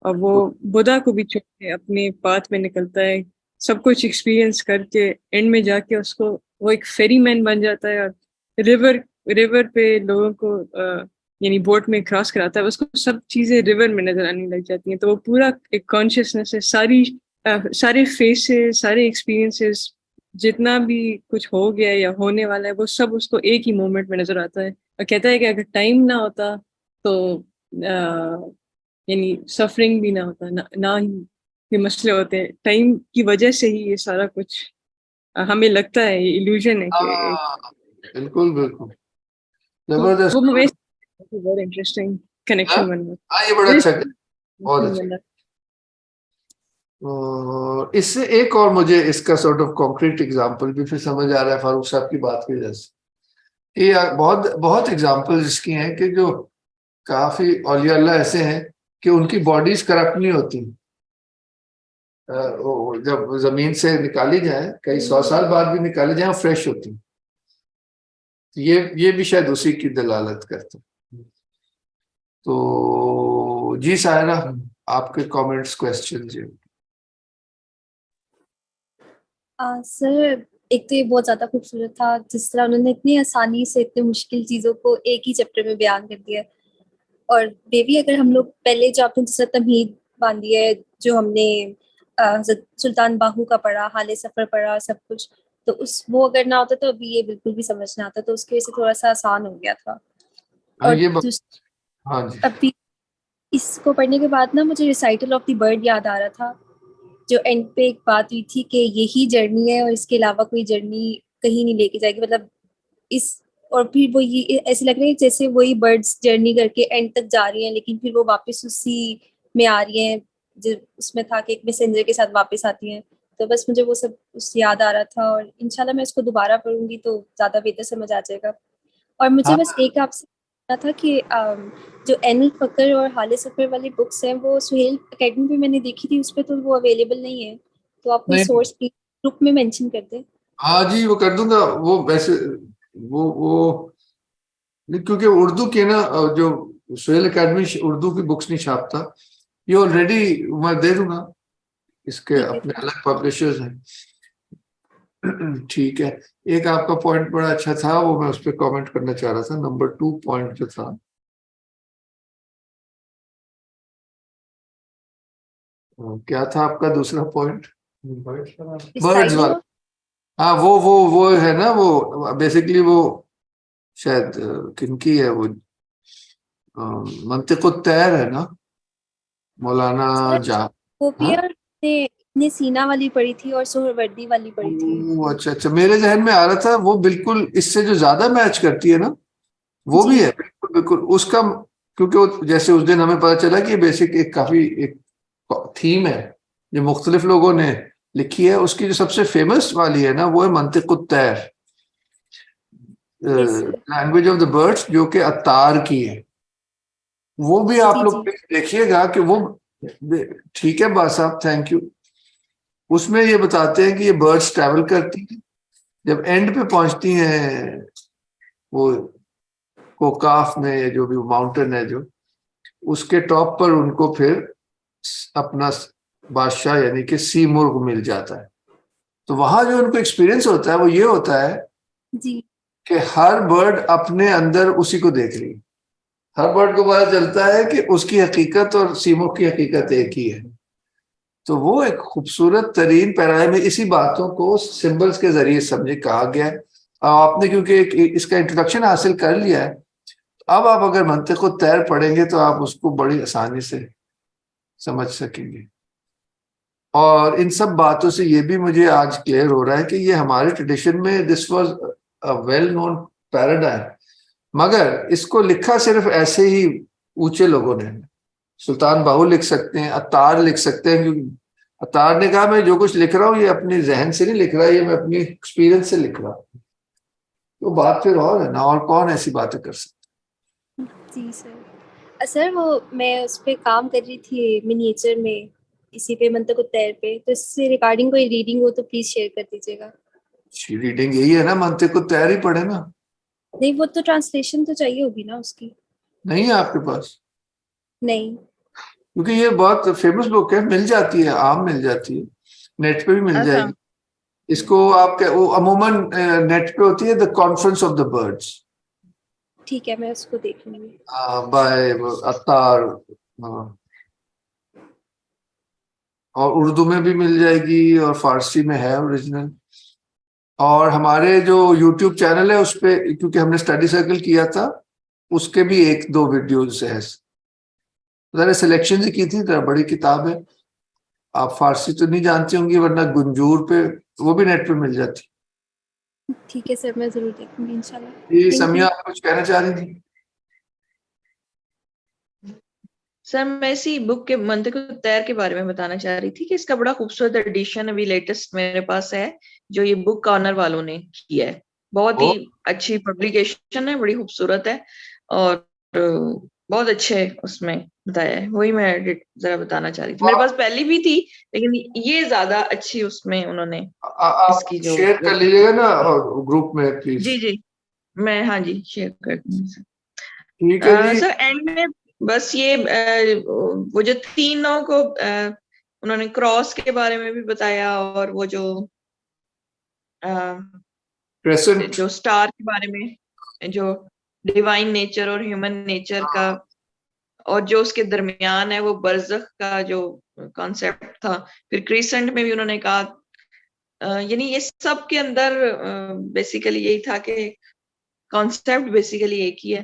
اور وہ بدھا کو بھی چھوڑ کے اپنے پاتھ میں نکلتا ہے, سب کچھ ایکسپیرینس کر کے اینڈ میں جا کے اس کو وہ ایک فیری مین بن جاتا ہے, اور ریور پہ لوگوں کو یعنی بوٹ میں کراس کراتا ہے, اس کو سب چیزیں ریور میں نظر آنے لگ جاتی ہیں. تو وہ پورا ایک کانشیسنیس ہے, سارے فیسز, سارے ایکسپیرینسز, جتنا بھی کچھ ہو گیا یا ہونے والا ہے, وہ سب اس کو ایک ہی مومنٹ میں نظر آتا ہے. اور کہتا ہے کہ اگر ٹائم نہ ہوتا تو یعنی سفرنگ بھی نہ ہوتا, نہ ہی یہ مسئلے ہوتے ہیں. ٹائم کی وجہ سے ہی یہ سارا کچھ ہمیں لگتا ہے یہ ایلوژن ہے کہ بالکل بالکل زبردست. بہت انٹرسٹنگ کنیکشن بن گیا. یہ بڑا اچھا, بہت اچھا. اس سے ایک اور مجھے اس کا سارٹ آف کانکریٹ ایگزامپل بھی پھر سمجھ آ رہا ہے فاروق صاحب کی بات کی وجہ سے. یہ بہت ایگزامپل اس کی ہیں کہ جو کافی اولیاء اللہ ایسے ہیں کہ ان کی باڈیز کرپٹ نہیں ہوتی, جب زمین سے نکالی جائیں کئی 100 سال بعد بھی نکالی جائیں فریش ہوتی. یہ بھی شاید اسی کی دلالت کرتے. تو جی سائرہ, آپ کے کامنٹس کوسچن جی. سر ایک تو یہ بہت زیادہ خوبصورت تھا جس طرح انہوں نے اتنی آسانی سے اتنے مشکل چیزوں کو ایک ہی چیپٹر میں بیان کر دیا. اور بیوی اگر ہم لوگ پہلے جو آپ نے جس طرح تمہید باندھی ہے جو ہم نے حضرت سلطان باہو کا پڑھا، حال سفر پڑھا، سب کچھ، تو وہ اگر نہ ہوتا تو ابھی یہ بالکل بھی سمجھ نہ آتا، تو اس کی وجہ سے تھوڑا سا آسان ہو گیا تھا. اور ہاں جی ابھی اس کو پڑھنے کے بعد نا مجھے ریسائٹل آف دی برڈ یاد آ رہا تھا، جو اینڈ پہ ایک بات ہوئی تھی کہ یہی جرنی ہے اور اس کے علاوہ کوئی جرنی کہیں نہیں لے کے جائے گی. مطلب اس اور پھر وہ یہ ایسے لگ رہا ہے جیسے وہی برڈس جرنی کر کے اینڈ تک جا رہی ہیں، لیکن پھر وہ واپس اسی میں آ رہی ہیں جو اس میں تھا کہ ایک میسنجر کے ساتھ واپس آتی ہیں. تو بس مجھے وہ سب اس یاد آ رہا تھا، اور انشاءاللہ میں اس کو دوبارہ پڑھوں گی تو زیادہ بہتر سمجھ آ جائے گا. اور مجھے بس ایک آپ سے پوچھنا تھا کہ جو این الفقر اور حال سفر والی بکس ہیں وہ سہیل اکیڈمی پہ میں نے دیکھی تھی، اس پہ تو وہ اویلیبل نہیں ہے، تو آپ کوئی سورس گروپ میں مینشن کر دیں. ہاں جی وہ کر دوں گا. وہ ویسے وہ کیونکہ اردو کے نا جو سہیل اکیڈمی اردو کی بکس نہیں چھاپتا، یہ آلریڈی میں دے دوں گا، اس کے اپنے الگ پبلشرز ہیں. ٹھیک ہے. ایک آپ کا پوائنٹ بڑا اچھا تھا، وہ میں اس پہ کامنٹ کرنا چاہ رہا تھا. نمبر 2 پوائنٹ جو تھا کیا تھا آپ کا دوسرا پوائنٹ؟ برڈز والا. ہاں وہ ہے نا، وہ بیسیکلی وہ شاید کن کی ہے، وہ منطق الطیر ہے نا، مولانا وہ بھی نے سینا والی پڑھی تھی اور سہروردی والی پڑھی تھی. اچھا میرے ذہن میں آ رہا تھا وہ بالکل اس سے جو زیادہ میچ کرتی ہے نا وہ بھی ہے بالکل اس کا، کیونکہ جیسے اس دن ہمیں پتا چلا کہ بیسک ایک کافی ایک تھیم ہے جو مختلف لوگوں نے لکھی ہے. اس کی جو سب سے فیمس والی ہے نا وہ ہے منطق الطیر، لینگویج آف دا برڈس، جو کہ عطار کی ہے. وہ بھی آپ لوگ دیکھیے گا کہ وہ ٹھیک ہے با صاحب تھینک یو. اس میں یہ بتاتے ہیں کہ یہ برڈس ٹریول کرتی ہیں، جب اینڈ پہ پہنچتی ہیں وہ کوکاف میں جو بھی ماؤنٹین ہے جو اس کے ٹاپ پر ان کو پھر اپنا بادشاہ یعنی کہ سی مرغ مل جاتا ہے. تو وہاں جو ان کو ایکسپیرینس ہوتا ہے وہ یہ ہوتا ہے کہ ہر برڈ اپنے اندر اسی کو دیکھ رہی ہے. ہر برڈ کو پتا چلتا ہے کہ اس کی حقیقت اور سی مرغ کی حقیقت ایک ہی ہے. تو وہ ایک خوبصورت ترین پیراڈائم میں اسی باتوں کو سمبلز کے ذریعے سمجھے کہا گیا ہے. آپ نے کیونکہ اس کا انٹروڈکشن حاصل کر لیا ہے، اب آپ اگر منطق الطیر پڑھیں گے تو آپ اس کو بڑی آسانی سے سمجھ سکیں گے. اور ان سب باتوں سے یہ بھی مجھے آج کلیئر ہو رہا ہے کہ یہ ہمارے ٹریڈیشن میں this was well known paradigm, مگر اس کو لکھا صرف ایسے ہی اونچے لوگوں نے. سلطان باہو لکھ سکتے ہیں، عطار لکھ سکتے ہیں، کیونکہ عطار نے کہا میں جو کچھ لکھ رہا ہوں یہ اپنے ذہن سے نہیں لکھ رہا، یہ میں اپنی ایکسپیرینس سے لکھ رہا ہوں. تو بات پھر اور ہے نا، اور کون ایسی باتیں کر سکتے. جی سر وہ میں اس پہ کام کر رہی تھی منیچر میں، اسی پہ منطق الطیر پہ، تو اس سے ریکارڈنگ کوئی ریڈنگ ہو تو پلیز شیئر کر دیجیے گا. ریڈنگ یہی ہے نا، منطق الطیر ہی پڑھے نا. نہیں وہ تو ٹرانسلیشن تو چاہیے ہوگی نا اس کی. نہیں ہے آپ کے پاس؟ نہیں، کیونکہ یہ بہت فیمس بک ہے، مل جاتی ہے، عام مل جاتی ہے، نیٹ پہ بھی مل جائے گی. اس کو آپ عموماً نیٹ پہ ہوتی ہے دا کانفرنس آف دا برڈس. ٹھیک ہے میں اس کو دیکھ لوں گی. بائے عطار، اور اردو میں بھی مل جائے گی اور فارسی میں ہے اوریجنل. اور ہمارے جو یوٹیوب چینل ہے اس پہ، کیونکہ ہم نے اسٹڈی سرکل کیا تھا، اس کے بھی 1-2 ویڈیوز ہے. ذرا سلیکشن ہی کی تھی، ذرا بڑی کتاب ہے. آپ فارسی تو نہیں جانتی ہوں گی، ورنہ گنجور پہ وہ بھی نیٹ پہ مل جاتی. ٹھیک ہے سر میں ضرور دیکھوں گی انشاءاللہ. جی سمیہ آپ کچھ کہنا چاہ رہی تھی؟ سر میں اسی بک کے منطق الطیر کے بارے میں بتانا چاہ رہی تھی کہ اس کا بڑا خوبصورت ایڈیشن ابھی لیٹسٹ میرے پاس ہے، جو یہ بک کارنر والوں نے کیا ہے. بہت ہی اچھی پبلیکیشن ہے، بڑی خوبصورت ہے اور بہت اچھے اس میں بتایا ہے. وہی میں ذرا بتانا چاہ رہی تھی. میرے پاس پہلی بھی تھی لیکن یہ زیادہ اچھی اس میں انہوں نے اس کی جو شیئر کر لیجیے گا نا گروپ میں پلیز. جی میں ہاں جی شیئر کر دوں گی ٹھیک ہے جی. سر اینڈ میں بس یہ وہ جو تینوں کو انہوں نے کراس کے بارے میں بھی بتایا اور وہ جو جو سٹار کے بارے میں جو ڈیوائن نیچر اور ہیومن نیچر کا اور جو اس کے درمیان ہے وہ برزخ کا جو کانسیپٹ تھا. پھر کریسنٹ میں بھی انہوں نے کہا یعنی یہ سب کے اندر بیسیکلی یہی تھا کہ کانسیپٹ بیسیکلی ایک ہی ہے.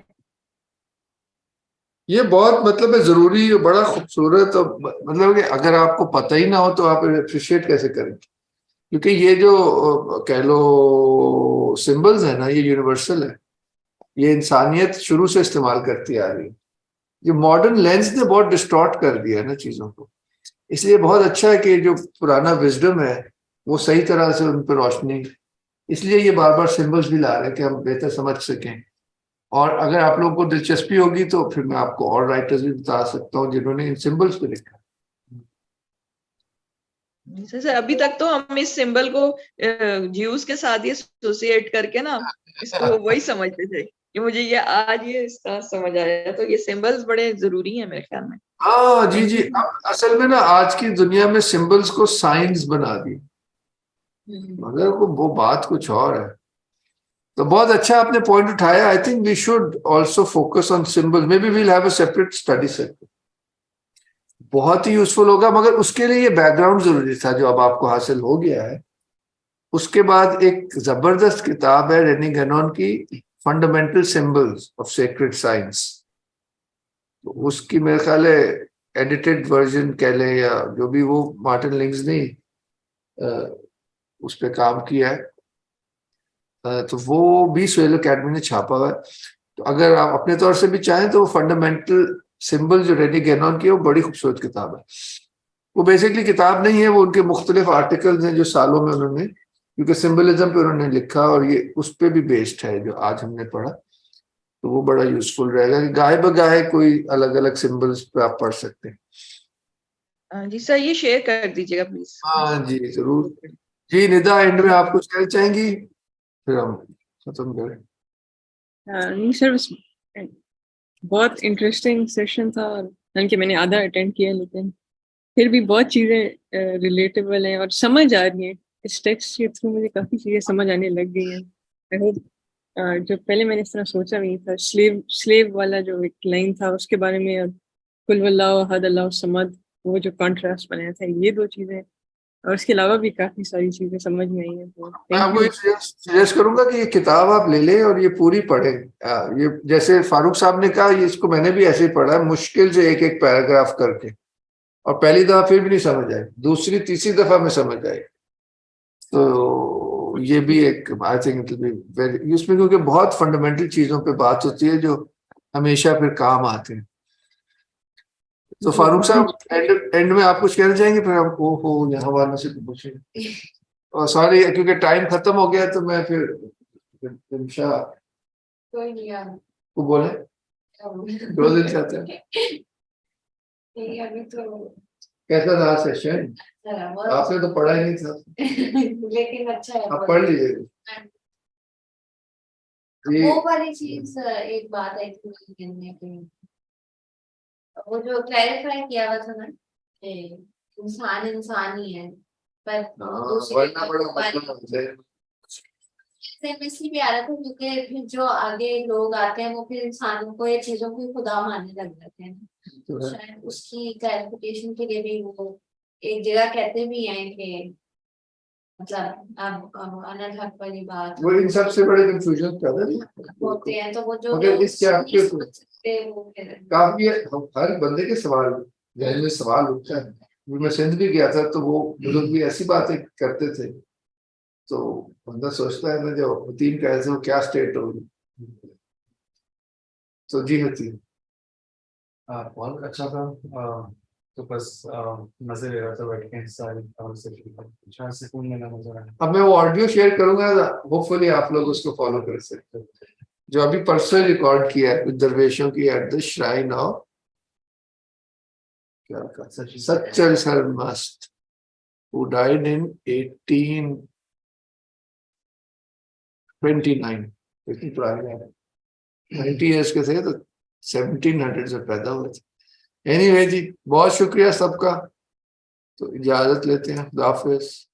یہ بہت مطلب ہے ضروری اور بڑا خوبصورت، اور مطلب کہ اگر آپ کو پتہ ہی نہ ہو تو آپ اپریشیٹ کیسے کریں گے، کیونکہ یہ جو کہہ لو سمبلز ہیں نا یہ یونیورسل ہے، یہ انسانیت شروع سے استعمال کرتی آ رہی ہے. یہ ماڈرن لینس نے بہت ڈسٹارٹ کر دیا ہے نا چیزوں کو، اس لیے بہت اچھا ہے کہ جو پرانا وزڈم ہے وہ صحیح طرح سے ان پہ روشنی، اس لیے یہ بار بار سمبلز بھی لا رہے ہیں کہ ہم بہتر سمجھ سکیں. اور اگر آپ لوگوں کو دلچسپی ہوگی تو پھر میں آپ کو اور رائٹرز بھی بتا سکتا ہوں جنہوں نے ان سمبلز پہ لکھا. سر ابھی تک تو ہم اس سمبل کو جیوز کے ساتھ ہی ایسوسیٹ کر کے نا اس کو وہی سمجھتے تھے کہ مجھے یہ آج یہ اس طرح سمجھ آیا. تو یہ سمبلز بڑے ضروری ہیں میرے خیال میں. ہاں جی جی، اصل میں نا آج کی دنیا میں سمبلز کو سائنس بنا دی، مگر وہ بات کچھ اور ہے. تو بہت اچھا آپ نے پوائنٹ اٹھایا. I think we should also focus on symbol, may be we'll have a separate study set. بہت ہی یوزفل ہوگا، مگر اس کے لیے یہ بیک گراؤنڈ ضروری تھا جو اب آپ کو حاصل ہو گیا ہے. اس کے بعد ایک زبردست کتاب ہے رینی گینون کی، fundamental symbols of sacred science. اس کی میرے خیال ہے ایڈیٹڈ ورژن کہہ لیں یا جو بھی، وہ مارٹن لنگز نے اس پہ کام کیا ہے، تو وہ بھی سہیل اکیڈمی نے چھاپا ہوا ہے. تو اگر آپ اپنے طور سے بھی چاہیں تو فنڈامنٹل سمبل جو رینی گینون کی ہے وہ بڑی خوبصورت کتاب ہے. وہ بیسکلی کتاب نہیں ہے، وہ ان کے مختلف آرٹیکلز ہیں جو سالوں میں انہوں نے، کیونکہ سمبلزم پہ انہوں نے لکھا اور یہ اس پہ بھی بیسڈ ہے جو آج ہم نے پڑھا. تو وہ بڑا یوزفل رہے گا کہ گاہے بگاہے کوئی الگ الگ سمبلز پہ آپ پڑھ سکتے ہیں. جی سر یہ شیئر کر دیجیے گا پلیز. ہاں جی ضرور. جی ندا، اینڈ میں آپ کچھ کہنا چاہیں گی پھر ہم ختم کریں. نہیں سر، بہت انٹرسٹنگ سیشن تھا، حالانکہ میں نے آدھا اٹینڈ کیا لیکن پھر بھی بہت چیزیں ریلیٹیبل ہیں اور سمجھ آ رہی ہیں. اس ٹیکسٹ کے تھرو مجھے کافی چیزیں سمجھ آنے لگ گئی ہیں. آئی ہوپ جو پہلے میں نے اس طرح سوچا نہیں تھا، سلیو والا جو ایک لائن تھا اس کے بارے میں، اور قل اللہ احد اللہ الصمد، وہ جو کانٹراسٹ بنایا تھا، یہ دو چیزیں، اور اس کے علاوہ بھی کافی ساری چیزیں سمجھ میں آئی ہیں. میں آپ کو سجیسٹ کروں گا کہ یہ کتاب آپ لے لیں اور یہ پوری پڑھیں. یہ جیسے فاروق صاحب نے کہا، یہ اس کو میں نے بھی ایسے ہی پڑھا ہے، مشکل سے ایک ایک پیراگراف کر کے، اور پہلی دفعہ پھر بھی نہیں سمجھ آئے، دوسری تیسری دفعہ میں سمجھ آئے. تو یہ بھی ایک آئی تھنک اس میں، کیونکہ بہت فنڈامنٹل چیزوں پہ بات ہوتی ہے جو ہمیشہ پھر کام آتے ہیں. تو فاروق صاحب اینڈ میں آپ کچھ کہنا چاہیں گے، پھر ہم کو یہاں والوں سے پوچھیں گے. اور سوری کیونکہ ٹائم ختم ہو گیا تو میں پھر کو بولے دو دن چاہتے ہیں. کیسا رہا سیشن؟ آپ نے تو پڑھا ہی نہیں تھا لیکن اچھا ہے، آپ پڑھ لیجیے. وہ والی چیز ایک بات ہے کہ وہ جو کلیریفائی کیا ہوا تھا نا کہ انسان انسان ہی ہے، پر بھی آ رہا تھا کیونکہ پھر جو آگے لوگ آتے ہیں وہ پھر انسانوں کو یا چیزوں کو خدا ماننے لگ جاتے ہیں. شاید اس کی کلیریفیکیشن کے لیے بھی وہ ایک جگہ کہتے بھی ہیں کہ مطلب انل حق والی بات، وہ ان سب سے بڑے کنفیوژن پیدا ہوتے ہیں. تو وہ جو کافی ہر بندے کے سوال ذہن میں سوال اٹھتا ہے. میں سندھ بھی گیا تھا تو وہ بزرگ بھی ایسی باتیں کرتے تھے، تو بندہ سوچتا ہے نا جو تین کہتے ہیں وہ کیا اسٹیٹ ہوگی. تو جی ہوتی بہت اچھا تھا. تو بس مزے لے رہا تھا بیٹھ کے ساری کنورسیشن، سکون ملا، مزہ آیا. اب میں وہ آڈیو شیئر کروں گا، ہوپ فلی آپ لوگ اس کو فالو کر سکتے ہیں، جو ابھی پرسنل ریکارڈ کیا ہے درویشوں کی ایٹ دا شرائن آف 𝗪𝗏 مست who died in 1829. 90 years کے تھے تو 1700 سے پیدا ہوئے تھے. اینی وے جی بہت شکریہ سب کا. تو اجازت لیتے ہیں. خدا حافظ.